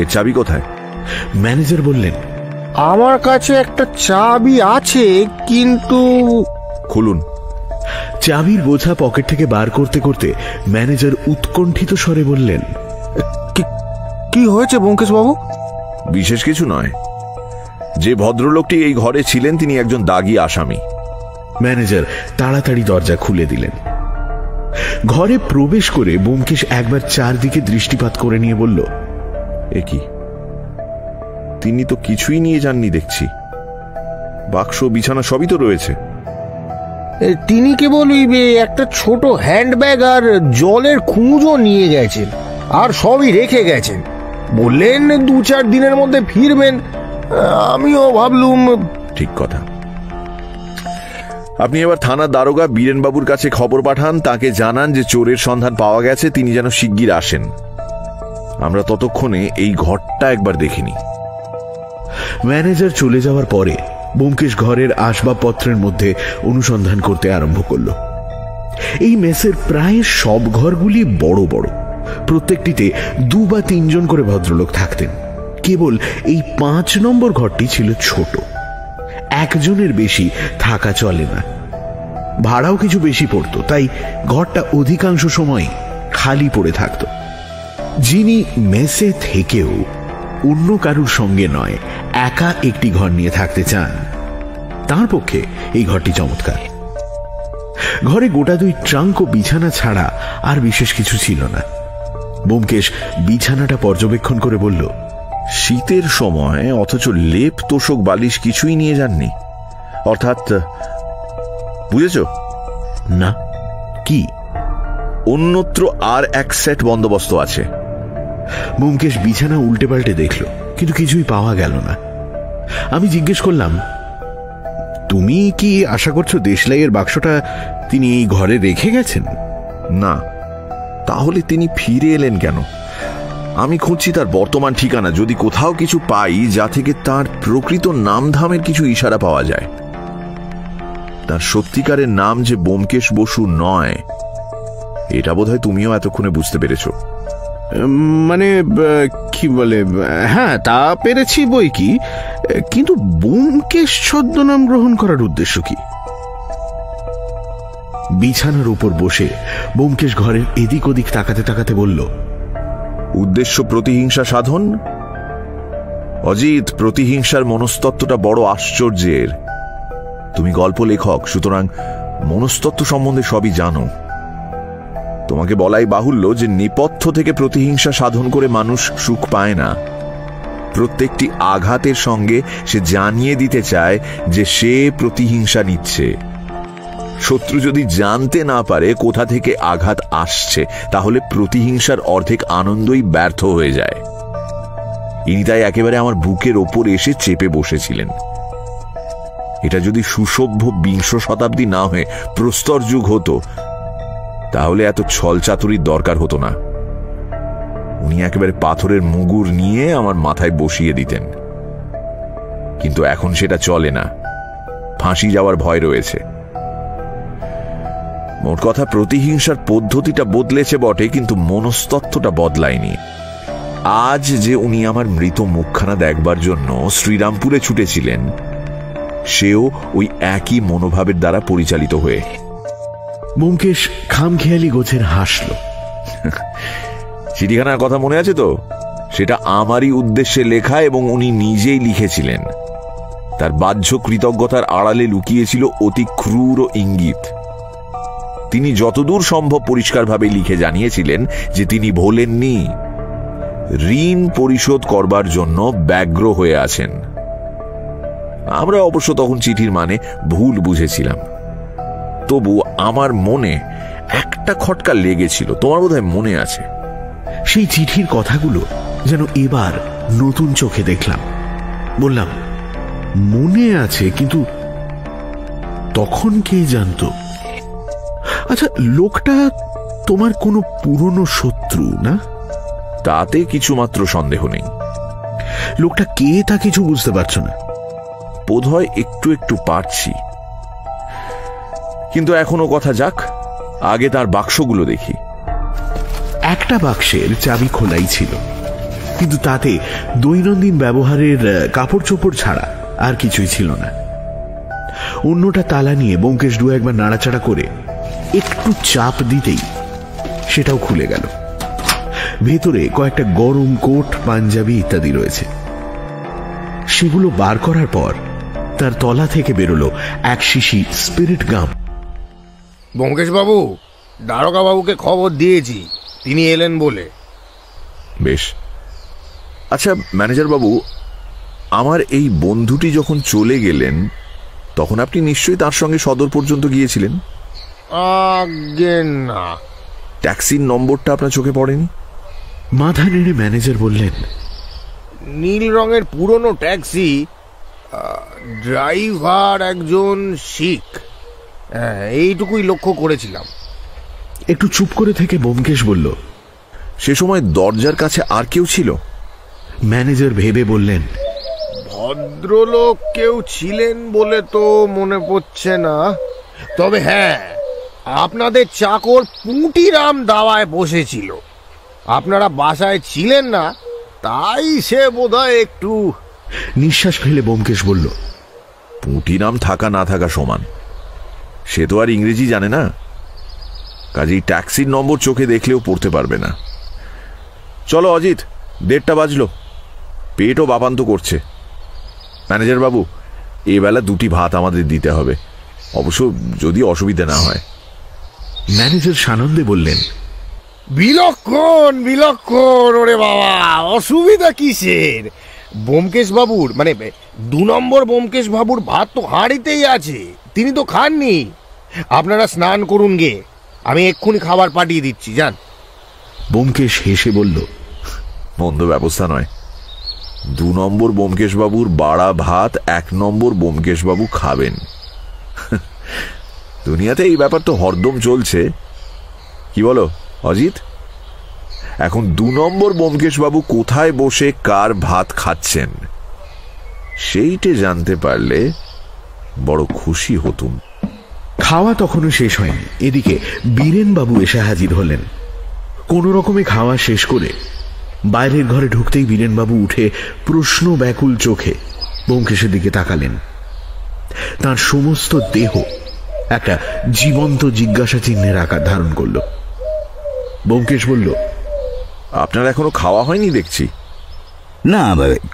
Speaker 5: এর চাবি কোথায়?
Speaker 2: ম্যানেজার বললেন,
Speaker 12: আমার কাছে একটা চাবি আছে, কিন্তু।
Speaker 5: খুলুন।
Speaker 2: চাবির বোঝা পকেট থেকে বার করতে করতে ম্যানেজার উৎকণ্ঠিত স্বরে বললেন,
Speaker 12: কি হয়েছে ব্যোমকেশ বাবু?
Speaker 5: বিশেষ কিছু নয়। যে ভদ্রলোকটি এই ঘরে ছিলেন তিনি একজন দাগী আসামি।
Speaker 2: ম্যানেজার তাড়াতাড়ি দরজা খুলে দিলেন। ঘরে প্রবেশ করে ব্যোমকেশ একবার চারদিকে দৃষ্টিপাত করে নিয়ে বলল,
Speaker 5: এ কি, তিনি তো কিছুই নিয়ে যাননি দেখছি। বাক্স, বিছানা সবই তো রয়েছে।
Speaker 12: তিনি কেবল একটা ছোট হ্যান্ডব্যাগ আর জলের খুঁজো নিয়ে গেছেন, আর সবই রেখে গেছেন। বললেন 2-4 দিনের মধ্যে ফিরবেন। আমিও ভাবলুম।
Speaker 5: ঠিক কথা। আপনি এবার থানার দারোগা বীরেনবাবুর কাছে খবর পাঠান, তাকে জানান যে চোরের সন্ধান পাওয়া গেছে, তিনি যেন শিগগির আসেন। আমরা ততক্ষণে এই ঘরটা একবার দেখিনি।
Speaker 2: ম্যানেজার চলে যাওয়ার পরে ব্যোমকেশ ঘরের আসবাবপত্রের মধ্যে অনুসন্ধান করতে আরম্ভ করল। এই মেসের প্রায় সব ঘরগুলি বড় বড়, প্রত্যেকটিতে 2 বা 3 জন করে ভদ্রলোক থাকতেন। কেবল এই 5 নম্বর ঘরটি ছিল ছোট, 1 জনের বেশি থাকা চলে না। ভাড়াও কিছু বেশি পড়তো, তাই ঘরটা অধিকাংশ সময় খালি পড়ে থাকত। যিনি মেসে থেকেও অন্য কারুর সঙ্গে নয়, একা একটি ঘর নিয়ে থাকতে চান, তার পক্ষে এই ঘরটি চমৎকার। ঘরে গোটা 2 ট্রাঙ্ক ও বিছানা ছাড়া আর বিশেষ কিছু ছিল না। ব্যোমকেশ বিছানাটা পর্যবেক্ষণ করে বলল,
Speaker 5: শীতের সময় অথচ লেপ, তোষক, বালিশ কিছুই নিয়ে যাননি। অর্থাৎ, বুঝেছ
Speaker 2: না? কি?
Speaker 5: অন্যত্র আর 1 সেট বন্দোবস্ত আছে।
Speaker 2: ব্যোমকেশ বিছানা উল্টে পাল্টে দেখল, কিন্তু কিছুই পাওয়া গেল না। আমি জিজ্ঞেস করলাম, তুমি কি আশা করছো দেশলাইয়ের বাক্সটা তিনি এই ঘরে রেখে গেছেন?
Speaker 5: না, তাহলে তিনি ফিরে এলেন কেন? আমি খুঁজছি তার বর্তমান ঠিকানা, যদি কোথাও কিছু পাই যা থেকে তার প্রকৃত নামধামের কিছু ইশারা পাওয়া যায়। তার সত্যিকারের নাম যে ব্যোমকেশ বসু নয়, এটা বোধহয় তুমিও এতক্ষণে বুঝতে পেরেছো।
Speaker 2: মানে কি বলে, হ্যাঁ তা পেরেছি বই কি, কিন্তু ব্যোমকেশ ছদ্মনাম গ্রহণ করার উদ্দেশ্য কি? বিছানার উপর বসে ব্যোমকেশ ঘরের এদিক ওদিক তাকাতে তাকাতে বলল,
Speaker 5: উদ্দেশ্য প্রতিহিংসা সাধন। অজিত, প্রতিহিংসার মনস্তত্ত্বটা বড় আশ্চর্যের। তুমি গল্প লেখক, সুতরাং মনস্তত্ত্ব সম্বন্ধে সবই জানো। তোমাকে বলাই বাহুল্য যে নেপথ্য থেকে প্রতিহিংসা সাধন করে মানুষ সুখ পায় না। প্রত্যেকটি আঘাতের সঙ্গে সে জানিয়ে দিতে চায় যে সে প্রতিহিংসা নিচ্ছে। শত্রু যদি জানতে না পারে কোথা থেকে আঘাত আসছে, তাহলে প্রতিহিংসার অর্ধেক আনন্দই ব্যর্থ হয়ে যায়। ইনি তাই একেবারে আমার বুকের ওপর এসে চেপে বসেছিলেন। এটা যদি সুসভ্য বিংশ শতাব্দী না হয়ে প্রস্তর যুগ হতো, তাহলে এত ছল চাতুরির দরকার হতো না। উনি একেবারে পাথরের মুগুর নিয়ে আমার মাথায় বসিয়ে দিতেন। কিন্তু এখন সেটা চলে না, ফাঁসি যাওয়ার ভয় রয়েছে। মোট কথা, প্রতিহিংসার পদ্ধতিটা বদলেছে বটে, কিন্তু মনস্তত্ত্বটা বদলায়নি। আজ যে উনি আমার মৃত মুখখানা দেখবার জন্য শ্রীরামপুরে ছুটেছিলেন, সেও ওই একই মনোভাবের দ্বারা পরিচালিত হয়ে।
Speaker 2: ব্যোমকেশ খামখেয়ালি গোছের হাসল।
Speaker 5: চিঠিখানার কথা মনে আছে তো? সেটা আমারই উদ্দেশ্যে লেখা এবং উনি নিজেই লিখেছিলেন। তার বাহ্য কৃতজ্ঞতার আড়ালে লুকিয়েছিল অতি ক্রূর ইঙ্গিত। তিনি যতদূর সম্ভব পরিষ্কারভাবে লিখে জানিয়েছিলেন যে তিনি ভোলেননি, ঋণ পরিশোধ করবার জন্য ব্যগ্র হয়ে আছেন। আমরা অবশ্য তখন চিঠির মানে ভুল বুঝেছিলাম। তবু আমার মনে একটা খটকা লেগেছিল, তোমার বোধহয় মনে আছে।
Speaker 2: সেই চিঠির কথাগুলো যেন এবার নতুন চোখে দেখলাম। বললাম, মনে আছে, কিন্তু তখন কে জানতো? আচ্ছা, লোকটা তোমার কোনো পুরনো শত্রু না?
Speaker 5: তাতে কিছুমাত্র সন্দেহ নেই।
Speaker 2: লোকটা কে তা কিছু বুঝতে পারছো না?
Speaker 5: বোধহয় একটু একটু পারছি, কিন্তু এখনো কথা যাক, আগে তার বাক্সগুলো দেখি।
Speaker 2: একটা বাক্সের চাবি খোলাই ছিল, কিন্তু তাতে দৈনন্দিন ব্যবহারের কাপড় চোপড় ছাড়া আর কিছুই ছিল না। অন্যটা তালা নিয়ে ব্যোমকেশ দু একবার নাড়াচাড়া করে একটু চাপ দিতেই সেটাও খুলে গেল। ভেতরে কয়েকটা গরম কোট, পাঞ্জাবি ইত্যাদি রয়েছে। সেগুলো বার করার পর তার তলা থেকে বেরোলো এক শিশি স্পিরিট গাম।
Speaker 12: ব্যোমকেশ বাবু, দারোগা বাবুকে খবর দিয়েছি, তিনি এলেন বলে।
Speaker 5: বেশ। আচ্ছা ম্যানেজার বাবু, আমার এই বন্ধুটি যখন চলে গেলেন, তখন আপনি নিশ্চয়ই তার সঙ্গে সদর পর্যন্ত গিয়েছিলেন?
Speaker 12: আগে না।
Speaker 5: ট্যাক্সির নম্বরটা আপনার চোখে পড়েনি?
Speaker 2: মাথা নেড়ে ম্যানেজার বললেন,
Speaker 12: নীল রঙের পুরনো ট্যাক্সি, ড্রাইভার একজন শিখ, এইটুকুই লক্ষ্য করেছিলাম।
Speaker 2: একটু চুপ করে থেকে ব্যোমকেশ বলল,
Speaker 5: সে সময় দরজার কাছে আর কেউ ছিল?
Speaker 2: ম্যানেজার ভেবে বললেন,
Speaker 12: ভদ্রলোক কেউ ছিলেন বলে তো মনে পড়ছে না, তবে হ্যাঁ, আপনাদের চাকর পুঁটিরাম দাওয়ায় বসেছিল। আপনারা বাসায় ছিলেন না, তাই সে বোধহয় একটু।
Speaker 2: নিঃশ্বাস ফেলে ব্যোমকেশ বলল,
Speaker 5: পুঁটিরাম থাকা না থাকা সমান। সে তো আর ইংরেজি জানে না, কাজেই ট্যাক্সির নম্বর চোখে দেখলেও পড়তে পারবে না। চলো অজিত, 1:30 বাজলো, পেটও বাপান্ত করছে। ম্যানেজার বাবু, এবেলা 2টি ভাত আমাদের দিতে হবে, অবশ্য যদি অসুবিধা না হয়।
Speaker 2: ম্যানেজার সানন্দে বললেন,
Speaker 12: বিলক্ষণ বিলক্ষণ। ওরে বাবা, অসুবিধা কিসের? ব্যোমকেশ বাবুর, মানে 2 নম্বর ব্যোমকেশ বাবুর ভাত তো হাঁড়িতেই আছে, তিনি তো খাননি। আপনারা স্নান করুন গে, আমি এক্ষুনি খাবার পাঠিয়ে দিচ্ছি, যান।
Speaker 2: ব্যোমকেশ হেসে বলল,
Speaker 5: মন্দ ব্যবস্থা নয়। 2 নম্বর ব্যোমকেশবাবুর বাড়া ভাত 1 নম্বর ব্যোমকেশবাবু খাবেন। দুনিয়াতে এই ব্যাপার তো হরদম চলছে, কি বলো অজিত? এখন 2 নম্বর ব্যোমকেশবাবু কোথায় বসে কার ভাত খাচ্ছেন সেইটে জানতে পারলে বড় খুশি হতুম।
Speaker 2: খাওয়া তখনও শেষ হয়নি। এদিকে বীরেনবাবু এসে হাজির হলেন। কোন রকমে খাওয়া শেষ করে বাইরের ঘরে ঢুকতেই বীরেনবাবু উঠে প্রশ্ন ব্যাকুল চোখে ব্যোমকেশের দিকে তাকালেন। তার সমস্ত দেহ একটা জীবন্ত জিজ্ঞাসা চিহ্নের আকার ধারণ করল। ব্যোমকেশ বলল,
Speaker 5: আপনার এখনো খাওয়া হয়নি দেখছি।
Speaker 7: না,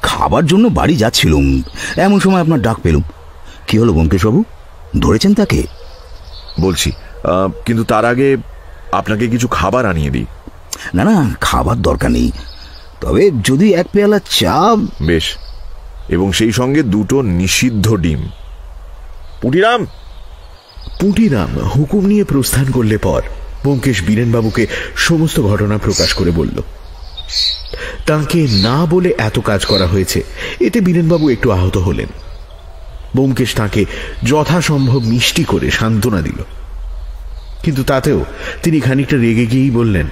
Speaker 7: খাবার জন্য বাড়ি যাচ্ছিলুম, এমন সময় আপনার ডাক পেলুম। কি হলো ব্যোমকেশবাবু, ধরেছেন তাকে?
Speaker 5: বলছি, কিন্তু তার আগে আপনাকে কিছু খাবার আনিয়ে দিই।
Speaker 7: না না, খাবার দরকার নেই, তবে যদি 1 পেয়ালা চা।
Speaker 5: বেশ, এবং সেই সঙ্গে 2টো নিষিদ্ধ ডিম। পুটিরাম।
Speaker 2: পুটিরাম হুকুম নিয়ে প্রস্থান করলে পর ব্যোমকেশ বীরেনবাবুকে সমস্ত ঘটনা প্রকাশ করে বলল। তাকে না বলে এত কাজ করা হয়েছে, এতে বীরেনবাবু একটু আহত হলেন। ব্যোমকেশ তাকে যথাসম্ভব মিষ্টি করে সান্ত্বনা দিল, কিন্তু তাতেও তিনি খানিকটা রেগে গিয়েই বললেন,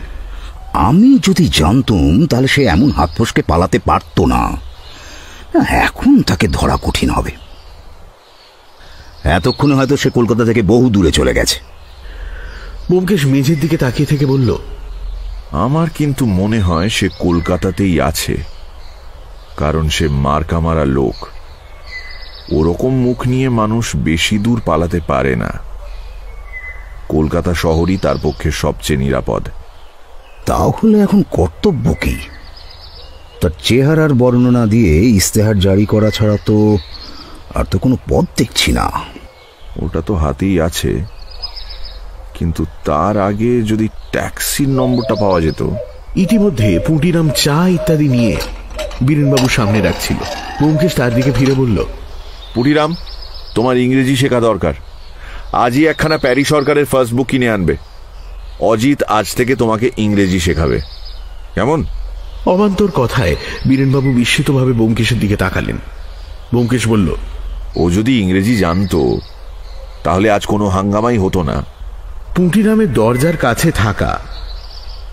Speaker 7: আমি যদি জানতুম তাহলে সে এমন হাত ফসকে পালাতে পারত না। এখন তাকে ধরা কঠিন হবে। এতক্ষণে হয়তো সে কলকাতা থেকে বহু দূরে চলে গেছে।
Speaker 2: ব্যোমকেশ মেঝের দিকে তাকিয়ে থেকে বলল,
Speaker 5: আমার কিন্তু মনে হয় সে কলকাতাতেই আছে, কারণ সে মার্কা মারা লোক। ওরকম মুখ নিয়ে মানুষ বেশি দূর পালাতে পারে না। কলকাতা শহরই তার পক্ষে সবচেয়ে নিরাপদ।
Speaker 7: তাহলে এখন কর্তব্য কি? তার চেহারার বর্ণনা দিয়ে ইস্তেহার জারি করা ছাড়া তো আর তো কোনো পথ দেখছি না।
Speaker 5: ওটা তো হাতেই আছে, কিন্তু তার আগে যদি ট্যাক্সির নম্বরটা পাওয়া যেত।
Speaker 2: ইতিমধ্যে পুটিরাম চা ইত্যাদি নিয়ে বীরেনবাবুর সামনে রাখছিল। ব্যোমকেশ তার দিকে ফিরে বলল,
Speaker 5: পুটিরাম, তোমার ইংরেজি শেখা দরকার। আজই একখানা প্যারিস সরকারের ফার্স্ট বুক কিনে আনবে। অজিত আজ থেকে তোমাকে ইংরেজি শেখাবে, কেমন?
Speaker 2: অবান্তর কথায় বীরেনবাবু বিস্মিতভাবে ব্যোমকেশের দিকে তাকালেন। ব্যোমকেশ বলল,
Speaker 5: ও যদি ইংরেজি জানতো তাহলে আজ কোনো হাঙ্গামাই হতো না।
Speaker 2: পুটিরামের দরজার কাছে থাকা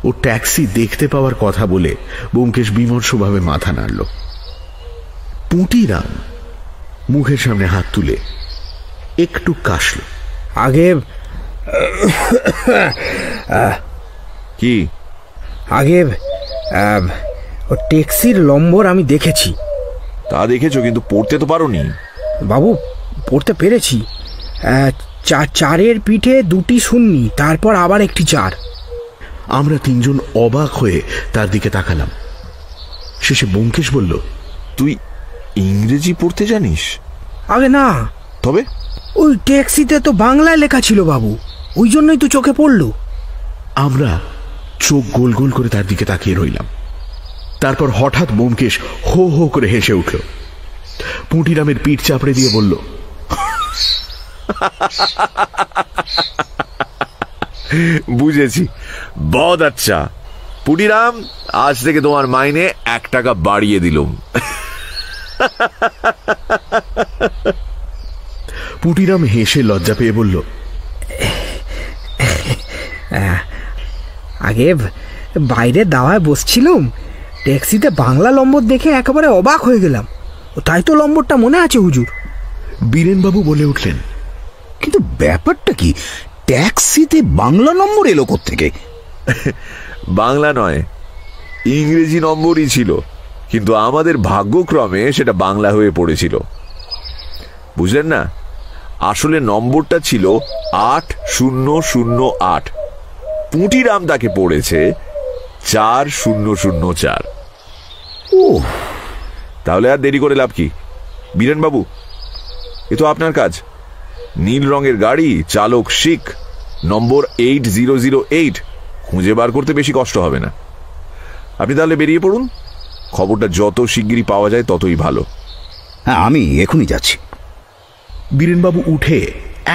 Speaker 2: ও ট্যাক্সি দেখতে পাওয়ার কথা বলে ব্যোমকেশ বিমর্ষভাবে মাথা নাড়ল। পুটিরাম মুখের সামনে হাত তুলে একটু কাশল।
Speaker 12: আগে
Speaker 5: কি?
Speaker 12: আগে ও ট্যাক্সির নম্বর আমি দেখেছি।
Speaker 5: তা দেখেছো, কিন্তু পড়তে তো পারোনি।
Speaker 12: বাবু, পড়তে পেরেছি। 4-এর পিঠে 2টি শূন্য, তারপর আবার একটি 4।
Speaker 2: আমরা 3জন অবাক হয়ে তার দিকে তাকালাম। শেষে ব্যোমকেশ বলল,
Speaker 5: তুই ইংরেজি পড়তে জানিস?
Speaker 12: আগে না।
Speaker 5: তবে
Speaker 12: ওই ট্যাক্সিতে তো বাংলায় লেখা ছিল বাবু, ওই জন্যই তো চোখে পড়ল।
Speaker 2: আমরা চোখ গোল গোল করে তার দিকে তাকিয়ে রইলাম। তারপর হঠাৎ ব্যোমকেশ হো হো করে হেসে উঠল। পুটিরামের পিঠ চাপড়ে দিয়ে বলল,
Speaker 5: বুঝেছি, বহুত আচ্ছা। পুটিরাম, আজ থেকে তোমার মাইনে 1 টাকা বাড়িয়ে দিলুম।
Speaker 2: পুটিরাম হেসে লজ্জা পেয়ে বলল,
Speaker 12: আগে বাইরে দাওয়ায় বসছিলাম, ট্যাক্সিতে বাংলা নম্বর দেখে একেবারে অবাক হয়ে গেলাম। তাই তো নম্বরটা মনে আছে হুজুর।
Speaker 2: বীরেনবাবু বলে উঠলেন,
Speaker 7: কিন্তু ব্যাপারটা কি? ট্যাক্সিতে বাংলা নম্বর এলো কোত্থেকে?
Speaker 5: বাংলা নয়, ইংরেজি নম্বরই ছিল, কিন্তু আমাদের ভাগ্যক্রমে সেটা বাংলা হয়ে পড়েছিল। বুঝলেন না? আসলে নম্বরটা ছিল 8008। পুটিরাম তাকে পড়েছে 4004।
Speaker 7: ও,
Speaker 5: তাহলে আর দেরি করে লাভ কি? বীরেনবাবু, এ তো আপনার কাজ। নীল রঙের গাড়ি, চালক শিখ, নম্বর 8008 খুঁজে বার করতে বেশি কষ্ট হবে না। আপনি তাহলে বেরিয়ে পড়ুন। খবরটা যত শিগগিরই পাওয়া যায় ততই ভালো।
Speaker 7: হ্যাঁ, আমি এখনই যাচ্ছি।
Speaker 2: বীরেনবাবু উঠে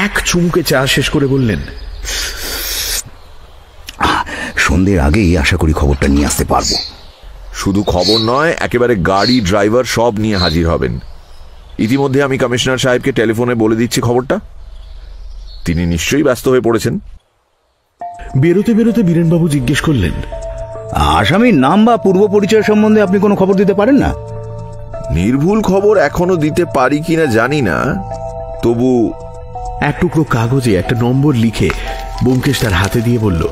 Speaker 2: এক চুমুকে চা শেষ করে বললেন,
Speaker 7: সন্ধ্যের আগেই আশা করি খবরটা নিয়ে আসতে পারবো।
Speaker 5: শুধু খবর নয়, একেবারে গাড়ি, ড্রাইভার সব নিয়ে হাজির হবেন। ইতিমধ্যে আমি কমিশনার সাহেবকে টেলিফোনে বলে দিচ্ছি খবরটা। তিনি নিশ্চয়ই ব্যস্ত হয়ে পড়েছেন।
Speaker 2: বেরোতে বেরোতে বীরেনবাবু জিজ্ঞেস করলেন,
Speaker 7: আসামির নাম বা পূর্ব পরিচয় সম্বন্ধে আপনি কোনো খবর দিতে পারেন না?
Speaker 5: নির্ভুল খবর এখনো দিতে পারি কিনা জানি না, তবু
Speaker 2: এক টুকরো কাগজে একটা নম্বর লিখে ব্যোমকেশ তার হাতে দিয়ে বলল,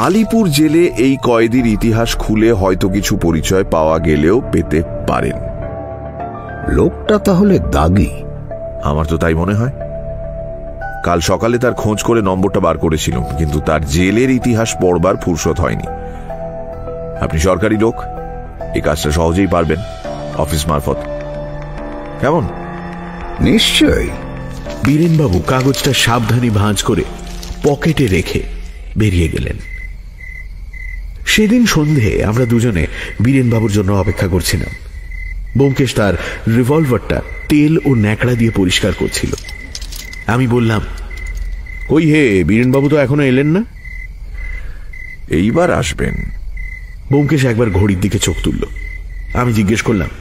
Speaker 5: আলিপুর জেলে এই কয়েদির ইতিহাস খুলে হয়তো কিছু পরিচয় পাওয়া গেলেও পেতে পারেন।
Speaker 7: লোকটা তাহলে দাগি?
Speaker 5: আমার তো তাই মনে হয়। কাল সকালে তার খোঁজ করে নম্বরটা বার করেছিলাম, কিন্তু তার জেলের ইতিহাস পড়বার ফুরসত হয়নি। আপনি সরকারি লোক, এই কাজটা সহজেই পারবেন অফিস মারফত। কেমন?
Speaker 7: নিশ্চয়ই।
Speaker 2: বীরেনবাবু কাগজটা সাবধানে ভাঁজ করে পকেটে রেখে বেরিয়ে গেলেন। সেদিন সন্ধে আমরা দুজনে বীরেনবাবুর জন্য অপেক্ষা করছিলাম। ব্যোমকেশ তার রিভলভারটা তেল ও ন্যাকড়া দিয়ে পরিষ্কার করছিল। আমি বললাম, কই হে, বীরেনবাবু তো এখনো এলেন না?
Speaker 5: এইবার আসবেন।
Speaker 2: ব্যোমকেশ একবার ঘড়ির দিকে চোখ তুলল। আমি জিজ্ঞেস করলাম,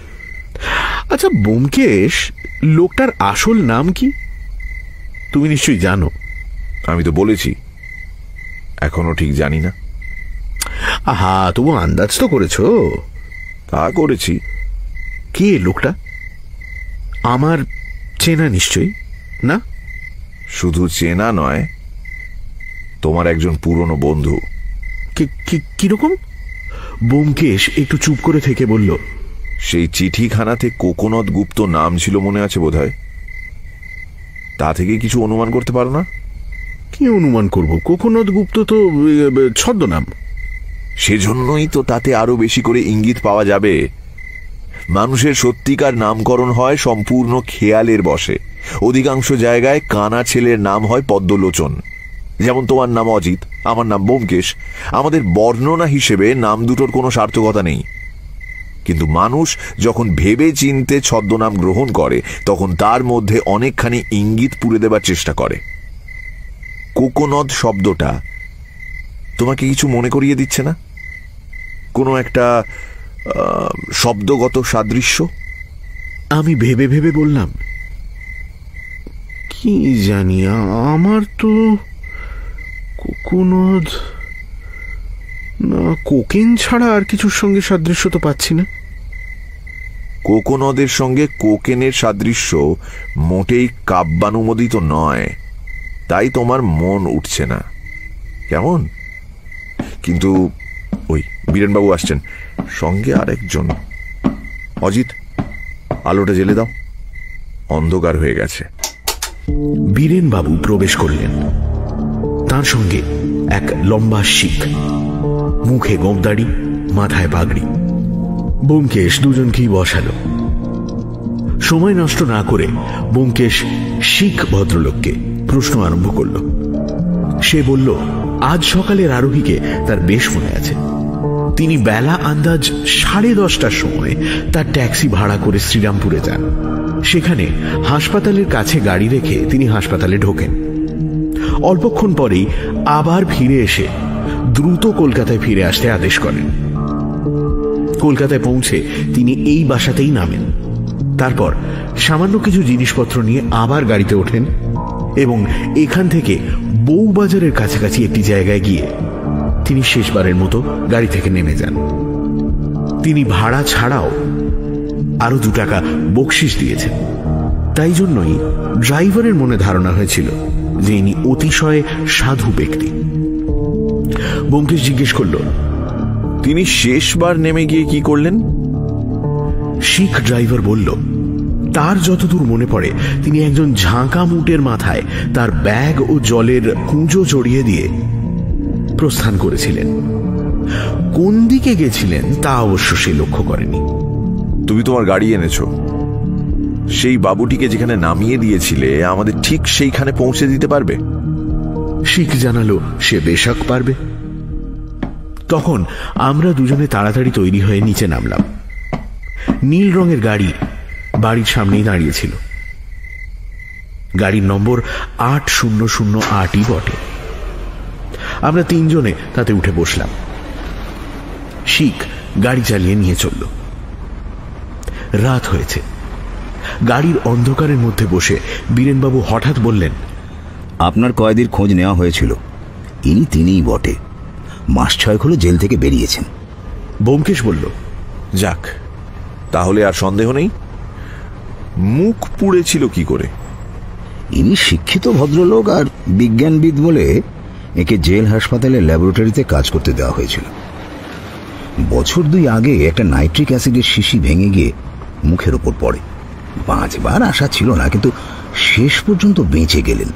Speaker 2: আচ্ছা ব্যোমকেশ, লোকটার আসল নাম কি? তুমি নিশ্চয়ই জানো।
Speaker 5: আমি তো বলেছি এখনো ঠিক জানি না।
Speaker 2: আহা, তবু আন্দাজ তো করেছো?
Speaker 5: তা করেছি।
Speaker 2: কে লোকটা? আমার চেনা নিশ্চয়ই না?
Speaker 5: শুধু চেনা নয়, তোমার একজন পুরনো বন্ধু।
Speaker 2: কিরকম? ব্যোমকেশ একটু চুপ করে থেকে বলল,
Speaker 5: সেই চিঠিখানাতে কোকোনদ গুপ্ত নাম ছিল মনে আছে বোধহয়। তা থেকে কিছু অনুমান করতে পারো না?
Speaker 2: কি অনুমান করব? কোকোনদ গুপ্ত তো ছদ্মনাম।
Speaker 5: সেজন্যই তো তাতে আরো বেশি করে ইঙ্গিত পাওয়া যাবে। মানুষের সত্যিকার নামকরণ হয় সম্পূর্ণ খেয়ালের বশে। অধিকাংশ জায়গায় কানা ছেলের নাম হয় পদ্মলোচন। যেমন তোমার নাম অজিত, আমার নাম ব্যোমকেশ। আমাদের বর্ণনা হিসেবে নাম দুটোর কোনো সার্থকতা নেই, কিন্তু মানুষ যখন ভেবে চিনতে ছদ্মনাম গ্রহণ করে তখন তার মধ্যে অনেকখানি ইঙ্গিত পুরে দেবার চেষ্টা করে। কোকোনদ শব্দটা তোমাকে কিছু মনে করিয়ে দিচ্ছে না? কোনো একটা শব্দগত সাদৃশ্য?
Speaker 2: আমি ভেবে ভেবে বললাম, কি জানি, আমার তো কোকোনদ না কোকেন ছাড়া আর কিছুর সঙ্গে সাদৃশ্য তো পাচ্ছি না।
Speaker 5: কোকোনদের সঙ্গে কোকেনের সাদৃশ্য মোটেই কাব্যানুমোদিত নয়, তাই তোমার মন উঠছে না। কেমন? কিন্তু ওই বীরেনবাবু আসছেন, সঙ্গে আরেকজন। অজিত, আলোটা জ্বেলে দাও, অন্ধকার হয়ে গেছে।
Speaker 2: বীরেনবাবু প্রবেশ করলেন। তার সঙ্গে এক লম্বা শিখ, মুখে গোঁফদাড়ি, মাথায় পাগড়ি। ব্যোমকেশ দুজনকেই বসালো। সময় নষ্ট না করে ব্যোমকেশ শিখ ভদ্রলোককে প্রশ্ন আরম্ভ করল। সে বলল, আজ সকালের আরোহীকে তার বেশ মনে আছে। তিনি বেলা আন্দাজ 10:30টার সময় তার ট্যাক্সি ভাড়া করে শ্রীরামপুরে যান। সেখানে হাসপাতালের কাছে গাড়ি রেখে তিনি হাসপাতালে ঢোকেন। অল্পক্ষণ পরেই আবার ফিরে এসে দ্রুত কলকাতায় ফিরে আসতে আদেশ করেন। কলকাতায় পৌঁছে তিনি এই বাসাতেই নামেন। তারপর সামান্য কিছু জিনিসপত্র নিয়ে আবার গাড়িতে ওঠেন এবং এখান থেকে বউবাজারের কাছাকাছি একটি জায়গায় গিয়ে তিনি শেষবারের মতো গাড়ি থেকে নেমে যান। তিনি ভাড়া ছাড়াও আরো 2 টাকা বকশিশ দিয়েছেন। তাই জন্যই ড্রাইভারের মনে ধারণা হয়েছিল যে ইনি অতিশয় সাধু ব্যক্তি। ব্যোমকেশ জিজ্ঞেস করল,
Speaker 5: তিনি শেষবার নেমে গিয়ে কি করলেন?
Speaker 2: শিখ ড্রাইভার বলল, তার যতদূর মনে পড়ে তিনি একজন ঝাঁকা মুটের মাথায় তার ব্যাগ ও জলের কুঁজো জড়িয়ে দিয়ে প্রস্থান করেছিলেন। কোন দিকে গেছিলেন তা অবশ্য সে লক্ষ্য করেনি।
Speaker 5: তুমি তোমার গাড়ি এনেছো, সেই বাবুটিকে যেখানে নামিয়ে দিয়েছিলে আমাদের ঠিক সেইখানে পৌঁছে দিতে পারবে?
Speaker 2: শিখ জানালো সে বেশক পারবে। তখন আমরা দুজনে তাড়াতাড়ি তৈরি হয়ে নিচে নামলাম। নীল রঙের গাড়ি বাড়ির সামনেই দাঁড়িয়েছিল। গাড়ির নম্বর 8008ই বটে। আমরা 3 জনে তাতে উঠে বসলাম। শিখ গাড়ি চালিয়ে নিয়ে চলল। রাত হয়েছে। গাড়ির অন্ধকারের মধ্যে বসে বীরেনবাবু হঠাৎ বললেন,
Speaker 7: আপনার কয়েদির খোঁজ নেওয়া হয়েছিল, তিনিই বটে। মাস 6 হলো জেল থেকে বেরিয়েছেন।
Speaker 2: ব্যোমকেশ বলল,
Speaker 5: যাক, তাহলে আর সন্দেহ নেই। মুখ পুড়েছিল কি করে?
Speaker 7: ইনি শিক্ষিত ভদ্রলোক আর বিজ্ঞানবিদ বলে একে জেল হাসপাতালের ল্যাবরেটরিতে কাজ করতে দেওয়া হয়েছিল। বছর 2 আগে একটা নাইট্রিক অ্যাসিডের শিশি ভেঙে গিয়ে মুখের ওপর পড়ে। বাঁচবার আশা ছিল না, কিন্তু শেষ পর্যন্ত বেঁচে গেলেন।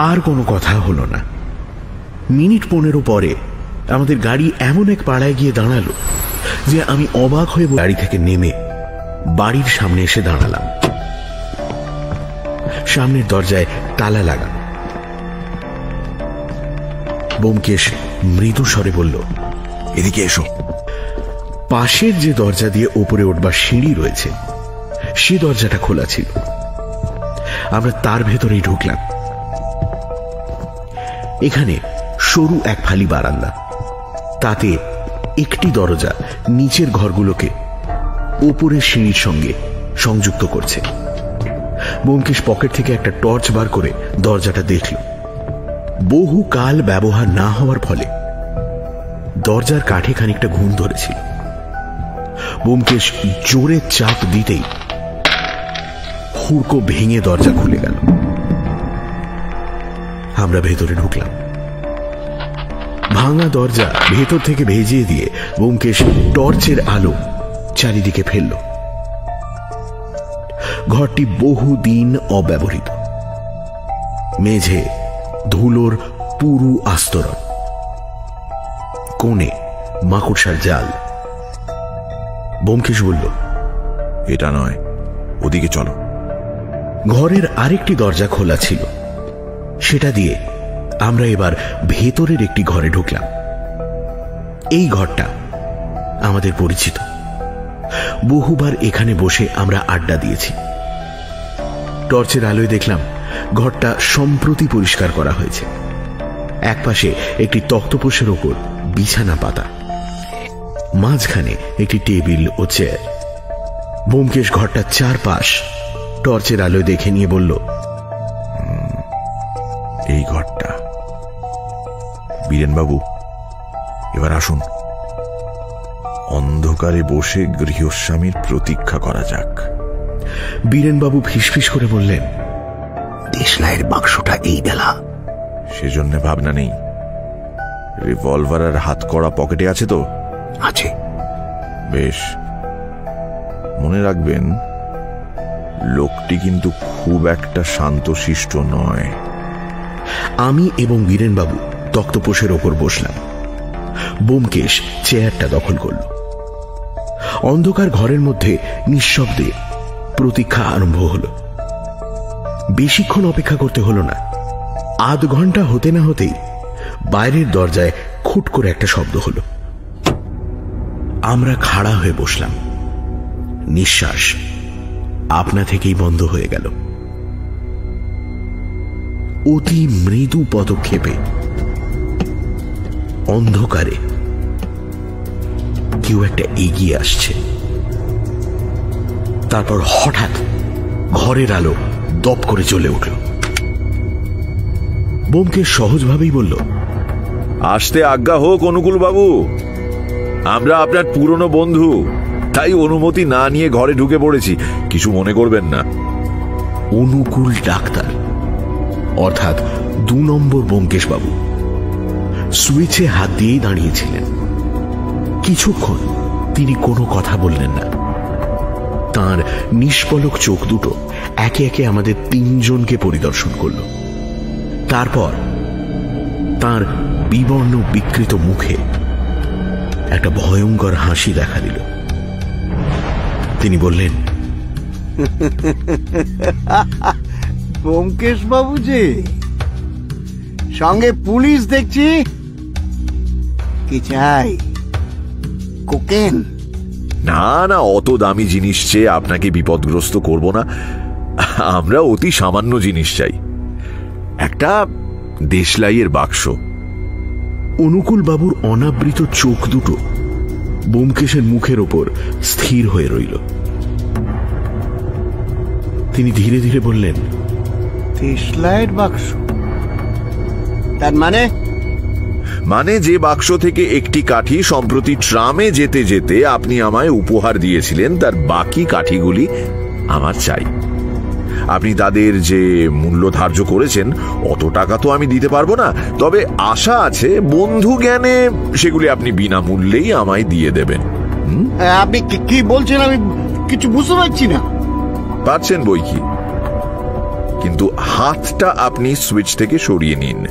Speaker 2: আর কোনো কথা হলো না। মিনিট 15 পরে আমাদের গাড়ি এমন এক পাড়ায় গিয়ে দাঁড়ালো যে আমি অবাক হয়ে গাড়ি থেকে নেমে বাড়ির সামনে এসে দাঁড়ালাম। সামনের দরজায় তালা লাগানো। ব্যোমকেশ মৃদু স্বরে বলল,
Speaker 5: এদিকে এসো।
Speaker 2: পাশের যে দরজা দিয়ে ওপরে উঠবার সিঁড়ি রয়েছে সে দরজাটা খোলা ছিল। আমরা তার ভেতরেই ঢুকলাম। এখানে সরু এক ফালি বারান্দা, তাতে একটি দরজা নিচের ঘরগুলোকে ওপরের সিঁড়ির সঙ্গে সংযুক্ত করছে। ব্যোমকেশ পকেট থেকে একটা টর্চ বার করে দরজাটা দেখল। বহু কাল ব্যবহার না হওয়ার ফলে দরজার কাঠে খানিকটা ঘুণ ধরেছিল। ব্যোমকেশ জোরে চাপ দিতেই হুড়কো ভেঙে দরজা খুলে গেল। আমরা ভেতরে ঢুকলাম। ভাঙা দরজা ভেতর থেকে ভেজিয়ে দিয়ে ব্যোমকেশ টর্চের আলো চারিদিকে ফেলল। ঘরটি বহুদিন অব্যবহৃত। মেঝে ধুলোর পুরু আস্তরণ, কোণে মাকড়সার জাল। ব্যোমকেশ বলল,
Speaker 5: এটা নয়, ওদিকে চলো।
Speaker 2: ঘরের আরেকটি দরজা খোলা ছিল। সেটা দিয়ে আমরা এবার ভেতরের একটি ঘরে ঢুকলাম। এই ঘরটা আমাদের পরিচিত। বহুবার এখানে বসে আমরা আড্ডা দিয়েছি। টর্চের আলোয় দেখলাম ঘরটা সম্প্রতি পরিষ্কার করা হয়েছে। একপাশে একটি তক্তপোষের ওপর বিছানা পাতা, মাঝখানে একটি টেবিল ও চেয়ার। ব্যোমকেশ ঘরটার চারপাশ টর্চের আলোয় দেখে নিয়ে বলল,
Speaker 5: এই ঘরটা। বীরেনবাবু, এবার আসুন, অন্ধকারে বসে গৃহস্বামীর প্রতীক্ষা করা যাক।
Speaker 2: বীরেনবাবু ফিসফিস করে বললেন,
Speaker 7: দেশলাইয়ের বাক্সটা এই বেলা।
Speaker 5: সেজন্য ভাবনা নেই। রিভলভার আর হাত করা পকেটে আছে তো?
Speaker 7: আছে।
Speaker 5: বেশ, মনে রাখবেন লোকটি কিন্তু খুব একটা শান্তশিষ্ট নয়।
Speaker 2: আমি এবং বীরেনবাবু তক্তপোষের ওপর বসলাম। ব্যোমকেশ চেয়ারটা দখল করল। অন্ধকার ঘরের মধ্যে নিঃশব্দে প্রতীক্ষা আরম্ভ হল। বেশিক্ষণ অপেক্ষা করতে হলো না। আধ ঘন্টা হতে না হতেই বাইরের দরজায় খুট করে একটা শব্দ হলো। আমরা খাড়া হয়ে বসলাম। নিঃশ্বাস আপনা থেকেই বন্ধ হয়ে গেল। অতি মৃদু পদক্ষেপে অন্ধকারে কেউ একটা এগিয়ে আসছে। তারপর হঠাৎ ঘরের আলো দপ করে জ্বলে উঠল। ব্যোমকেশ সহজভাবেই বলল,
Speaker 5: আসতে আজ্ঞা হোক অনুকূল বাবু, আমরা আপনার পুরনো বন্ধু, তাই অনুমতি না নিয়ে ঘরে ঢুকে পড়েছি, কিছু মনে করবেন না।
Speaker 2: অনুকূল ডাক্তার অর্থাৎ 2 নম্বর ব্যোমকেশ বাবু সুইচে হাত দিয়েই দাঁড়িয়েছিলেন। কিছুক্ষণ তিনি কোনো কথা বললেন না। তার নিষ্পলক চোখ দুটো একে একে আমাদের 3 জনকে পরিদর্শন করল। তারপর তার বিবর্ণ বিকৃত মুখে একটা ভয়ঙ্কর হাসি দেখা দিল। তিনি বললেন,
Speaker 9: ব্যোমকেশ বাবু যে সঙ্গে পুলিশ দেখছি, কি চাই? কোকেন?
Speaker 5: না না, অত দামি জিনিস চেয়ে আপনাকে বিপদগ্রস্ত করব না। আমরা অতি সামান্য জিনিস চাই, একটা দেশলাইয়ের বাক্স।
Speaker 2: অনুকূল বাবুর অনাবৃত চোখ দুটো ব্যোমকেশের মুখের ওপর স্থির হয়ে রইল। তিনি ধীরে ধীরে বললেন,
Speaker 9: দেশলাইয়ের বাক্স? তার
Speaker 5: মানে যে বাক্স থেকে একটি কাঠি সম্প্রতি ট্রামে যেতে যেতে আপনি আমায় উপহার দিয়েছিলেন, তার বাকি কাঠিগুলি আমার চাই। আপনি তাদের যে মূল্য ধার্য করেছেন অত টাকা তো আমি দিতে পারবো না, তবে আশা আছে বন্ধু জ্ঞানে সেগুলি আপনি বিনামূল্যেই আমায় দিয়ে দেবেন।
Speaker 9: আপনি কি বলছেন? আমি কিছু বুঝতে পারছি না।
Speaker 5: পারছেন বই কি, কিন্তু হাতটা আপনি সুইচ থেকে সরিয়ে নিন।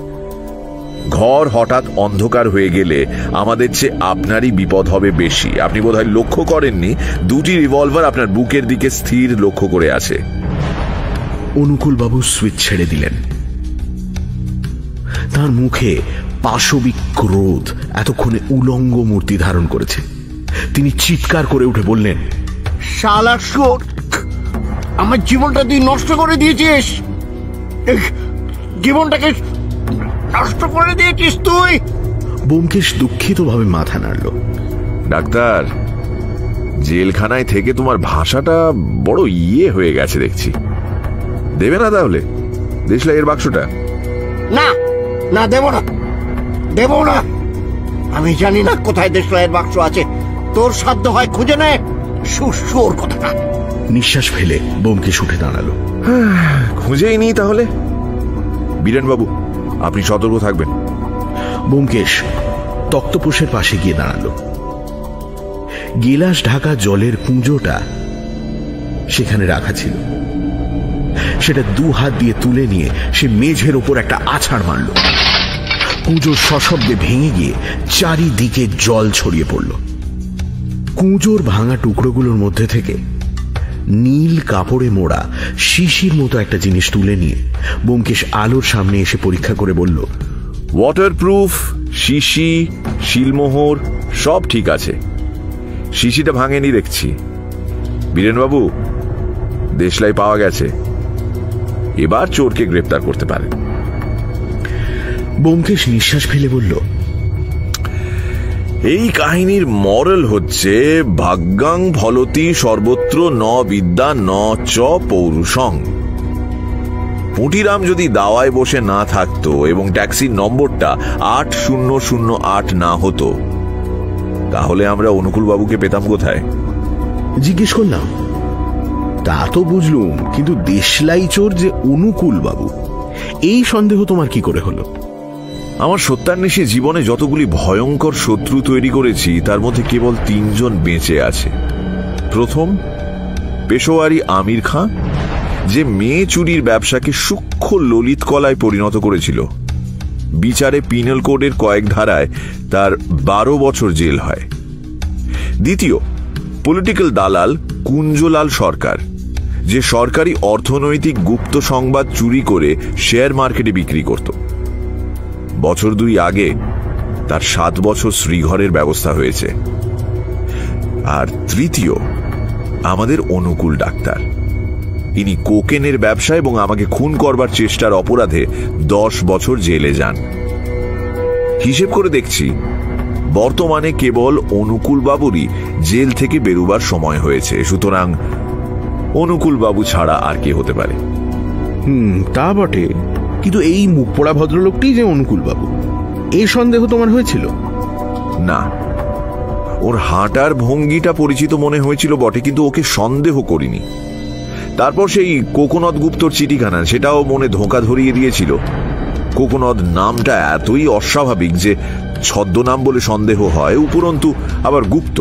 Speaker 5: ঘর হঠাৎ অন্ধকার হয়ে গেলে আমাদের চেয়ে আপনারই বিপদ হবে বেশি। আপনি বোধহয় লক্ষ্য করেননি, দুটি রিভলভার আপনার বুকের দিকে স্থির লক্ষ্য করে আছে।
Speaker 2: অনুকূল বাবু সুইচ ছেড়ে দিলেন। তার মুখে পাশবিক ক্রোধ এতক্ষণে উলঙ্গ মূর্তি ধারণ করেছে। তিনি চিৎকার করে উঠে বললেন,
Speaker 9: শালা শোর, আমার জীবনটা তুই নষ্ট করে দিয়েছিস। জীবনটাকে নষ্ট করে দিয়েছিস তুই।
Speaker 2: ব্যোমকেশ দুঃখিত ভাবে মাথা নাড়ল।
Speaker 5: ডাক্তার, জেলখানায় থেকে তোমার ভাষাটা বড় হয়ে গেছে দেখছি। দেবে না তাহলে দেশলাইয়ের বাক্সটা?
Speaker 9: না না, দেব না, দেব না। আমি জানি না কোথায় দেশলাইয়ের বাক্স আছে। তোর সাধ্য হয় খুঁজে নে। সুর কথাটা।
Speaker 2: নিঃশ্বাস ফেলে ব্যোমকেশ উঠে দাঁড়ালো।
Speaker 5: খুঁজেই নি তাহলে। বীরেনবাবু, আপনি সতর্ক থাকবেন।
Speaker 2: ব্যোমকেশ তক্তপোষের পাশে গিয়ে দাঁড়ালো। গিলাস ঢাকা জলের কুঁজোটা সেখানে রাখা ছিল। সেটা দু হাত দিয়ে তুলে নিয়ে সে মেঝের ওপর একটা আছাড় মারল। কুঁজো সশব্দে ভেঙে গিয়ে চারিদিকে জল ছড়িয়ে পড়ল। কুঁজোর ভাঙা টুকরোগুলোর মধ্যে থেকে নীল কাপড়ে মোড়া শিশির মতো একটা জিনিস তুলে নিয়ে ব্যোমকেশ আলোর সামনে এসে পরীক্ষা করে বলল,
Speaker 5: ওয়াটারপ্রুফ শিশি, শিলমোহর সব ঠিক আছে। শিশিটা ভাঙেনি দেখছি। বীরেনবাবু, দেশলাই পাওয়া গেছে। এবার চোরকে গ্রেপ্তার করতে পারেন।
Speaker 2: ব্যোমকেশ নিঃশ্বাস ফেলে বলল,
Speaker 5: এই কাহিনীর মরাল হচ্ছে ভাগ্যাং ফলতি সর্বত্র ন বিদ্যা ন চ পৌরুষং। পুঁটিরাম যদি দাওয়ায় বসে না থাকতো এবং ট্যাক্সির নম্বরটা 8008 না হতো, তাহলে আমরা অনুকূল বাবুকে পেতাম কোথায়?
Speaker 2: জিজ্ঞেস করলাম। তা তো বুঝলুম, কিন্তু দেশলাই চোর যে অনুকূল বাবু, এই সন্দেহ তোমার কি করে হলো?
Speaker 5: আমার সত্যান্বেষী জীবনে যতগুলি ভয়ঙ্কর শত্রু তৈরি করেছি তার মধ্যে কেবল 3 জন বেঁচে আছে। প্রথম, পেশোয়ারি আমির খাঁ, যে মেয়ে চুরির ব্যবসাকে সূক্ষ্ম ললিত কলায় পরিণত করেছিল। বিচারে পিনাল কোডের কয়েক ধারায় তার 12 বছর জেল হয়। দ্বিতীয়, পলিটিক্যাল দালাল কুঞ্জলাল সরকার, যে সরকারি অর্থনৈতিক গুপ্ত সংবাদ চুরি করে শেয়ার মার্কেটে বিক্রি করত। বছর 2 আগে তার 7 বছর শ্রীঘরের ব্যবস্থা হয়েছে। আর তৃতীয়, আমাদের অনুকূল ডাক্তার। ইনি কোকেনের ব্যবসা এবং আমাকে খুন করবার চেষ্টার অপরাধে 10 বছর জেলে যান। হিসেব করে দেখছি বর্তমানে কেবল অনুকূল বাবুরই জেল থেকে বেরোবার সময় হয়েছে। সুতরাং অনুকূল বাবু ছাড়া আর কে হতে পারে?
Speaker 2: তা বটে, কিন্তু এই মুখ পোড়া ভদ্রলোকটি যে অনুকূল বাবু, এই সন্দেহ তোমার হয়েছিল
Speaker 5: না? ওর হাঁটার ভঙ্গিটা পরিচিত মনে হয়েছিল বটে, কিন্তু ওকে সন্দেহ করিনি। তারপর সেই কোকোনদ গুপ্তর চিঠিখানা, সেটাও মনে ধোঁকা ধরিয়ে দিয়েছিল। কোকোনদ নামটা এতই অস্বাভাবিক যে ছদ্মনাম বলে সন্দেহ হয়, উপরন্তু আবার গুপ্ত।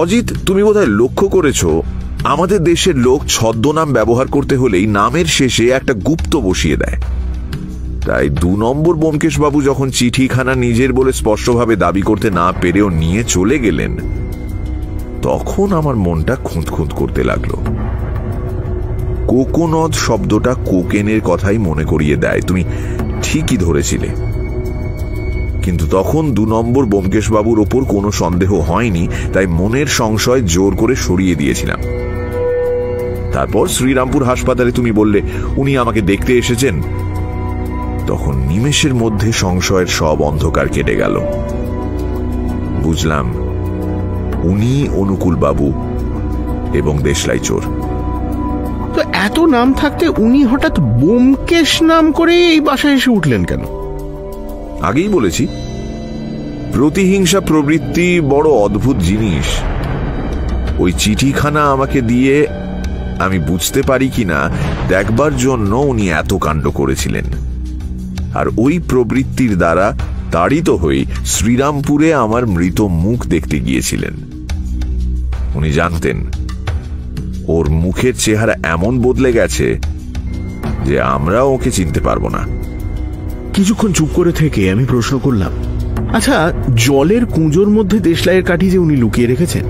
Speaker 5: অজিত, তুমি বোধহয় লক্ষ্য করেছ, আমাদের দেশের লোক ছদ্মনাম ব্যবহার করতে হলেই নামের শেষে একটা গুপ্ত বসিয়ে দেয়। তাই 2 নম্বর ব্যোমকেশ বাবু যখন চিঠিখানা নিজের বলে স্পষ্টভাবে দাবি করতে না পেরেও নিয়ে চলে গেলেন, তখন আমার মনটা খুঁতখুঁত করতে লাগলো। কোকোনদ শব্দটা কোকেনের কথাই মনে করিয়ে দেয়। তুমি ঠিকই ধরেছিলে। কিন্তু তখন 2 নম্বর ব্যোমকেশ বাবুর ওপর কোনো সন্দেহ হয়নি, তাই মনের সংশয় জোর করে সরিয়ে দিয়েছিলাম। তারপর শ্রীরামপুর হাসপাতালে তুমি বললে উনি আমাকে দেখতে এসেছেন। তখন নিমেষের মধ্যে সংশয়ের সব অন্ধকার কেটে গেল। বুঝলাম উনি অনুকূল বাবু এবং দেশলাই চোর।
Speaker 2: তো এত নাম থাকতে উনি হঠাৎ ব্যোমকেশ নাম করে এই বাসায় এসে উঠলেন কেন?
Speaker 5: আগেই বলেছি, প্রতিহিংসা প্রবৃত্তি বড় অদ্ভুত জিনিস। ওই চিঠিখানা আমাকে দিয়ে আমি বুঝতে পারি কিনা দেখবার জন্য উনি এত কাণ্ড করেছিলেন। আর ওই প্রবৃত্তির দ্বারা তাড়িত হয়ে শ্রীরামপুরে আমার মৃত মুখ দেখতে গিয়েছিলেন। উনি জানতেন ওর মুখের চেহারা এমন বদলে গেছে যে আমরা ওকে চিনতে পারবো না।
Speaker 2: কিছুক্ষণ চুপ করে থেকে আমি প্রশ্ন করলাম, আচ্ছা, জলের কুঁজোর মধ্যে দেশলাইয়ের কাঠি যে উনি লুকিয়ে রেখেছেন,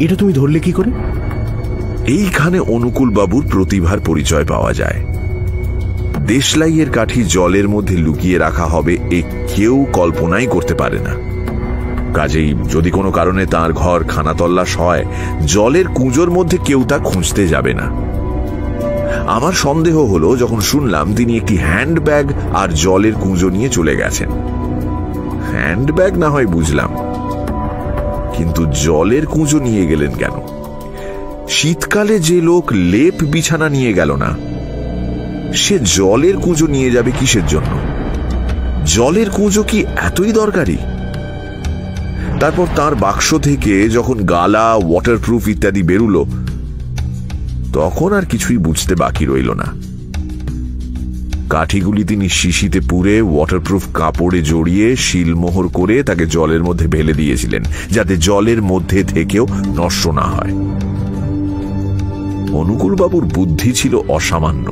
Speaker 2: এটা তুমি ধরলে কি করে?
Speaker 5: এইখানে অনুকূল বাবুর প্রতিভার পরিচয় পাওয়া যায়। দেশলাইয়ের কাঠি জলের মধ্যে লুকিয়ে রাখা হবে এ কেউ কল্পনাই করতে পারে না। কাজেই যদি কোনো কারণে তার ঘর খানাতল্লাশ হয়, জলের কুঁজোর মধ্যে কেউ তা খুঁজতে যাবে না। আমার সন্দেহ হলো যখন শুনলাম তিনি একটি হ্যান্ডব্যাগ আর জলের কুঁজো নিয়ে চলে গেছেন। হ্যান্ডব্যাগ না হয় বুঝলাম, কিন্তু জলের কুঁজো নিয়ে গেলেন কেন? শীতকালে যে লোক লেপ বিছানা নিয়ে গেল না, সে জলের কুঁজো নিয়ে যাবে কিসের জন্য? জলের কুঁজো কি এতই দরকারি? তারপর তার বাক্স থেকে যখন গালা, ওয়াটারপ্রুফ ইত্যাদি বেরুলো, তখন আর কিছুই বুঝতে বাকি রইল না। কাঠিগুলি তিনি শিশিতে পুরে ওয়াটারপ্রুফ কাপড়ে জড়িয়ে শিলমোহর করে তাকে জলের মধ্যে ফেলে দিয়েছিলেন, যাতে জলের মধ্যে থেকেও নষ্ট না হয়। অনুকূল বাবুর বুদ্ধি ছিল অসামান্য,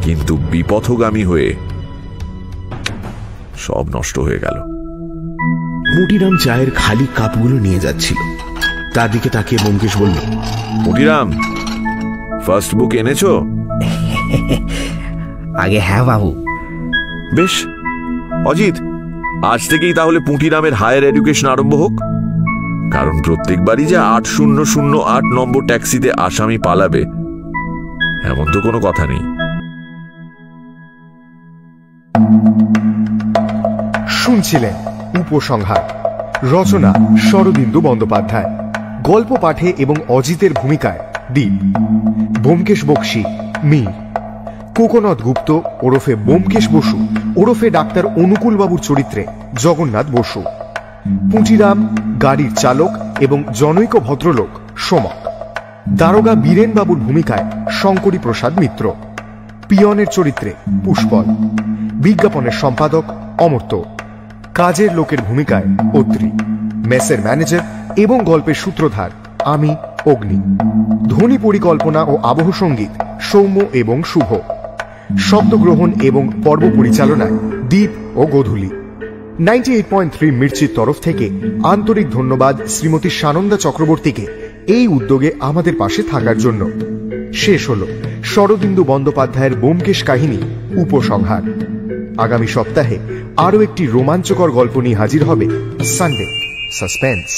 Speaker 5: কিন্তু বিপথগামী হয়ে সব নষ্ট হয়ে গেল।
Speaker 2: মুটিরাম চায়ের খালি কাপগুলো নিয়ে যাচ্ছিল, তার দিকে তাকিয়ে ব্যোমকেশ বলল,
Speaker 5: মুটিরাম, ফার্স্ট বুক এনেছো?
Speaker 6: আগে হ্যাঁ বাবু।
Speaker 5: বেশ, অজিত, আজ থেকেই তাহলে পুঁটিরামের হায়ার এডুকেশন আরম্ভ হোক। কারণ প্রত্যেকবারই যে 8008 নম্বর ট্যাক্সিতে আসামি পালাবে এমন তো কোনো কথা নেই।
Speaker 3: শুনছিলেন উপসংহার, রচনা শরদিন্দু বন্দ্যোপাধ্যায়, গল্প পাঠে এবং অজিতের ভূমিকায় দীপ, ব্যোমকেশ বক্সী মীর, কোকোনদ গুপ্ত ওরফে ব্যোমকেশ বসু ওরফে ডাক্তার অনুকূল বাবুর চরিত্রে জগন্নাথ বসু, পুঁটিরাম গাড়ির চালক এবং জনৈক ভদ্রলোক সোমক, দারোগা বীরেন বাবুর ভূমিকায় শঙ্করী প্রসাদ মিত্র, পিয়নের চরিত্রে পুষ্পল, বিজ্ঞাপনের সম্পাদক অমর্ত্য, কাজের লোকের ভূমিকায় অত্রি, মেসের ম্যানেজার এবং গল্পের সূত্রধার আমি অগ্নি, ধ্বনি পরিকল্পনা ও আবহ সঙ্গীত সৌম্য এবং শুভ, শব্দগ্রহণ এবং পর্ব পরিচালনায় দীপ ও গোধূলি। 98.3 মির্চির তরফ থেকে আন্তরিক ধন্যবাদ শ্রীমতী সানন্দা চক্রবর্তীকে এই উদ্যোগে আমাদের পাশে থাকার জন্য। শেষ হল শরদিন্দু বন্দ্যোপাধ্যায়ের ব্যোমকেশ কাহিনী উপসংহার। আগামী সপ্তাহে আরও একটি রোমাঞ্চকর গল্প নিয়ে হাজির হবে সানডে সাসপেন্স।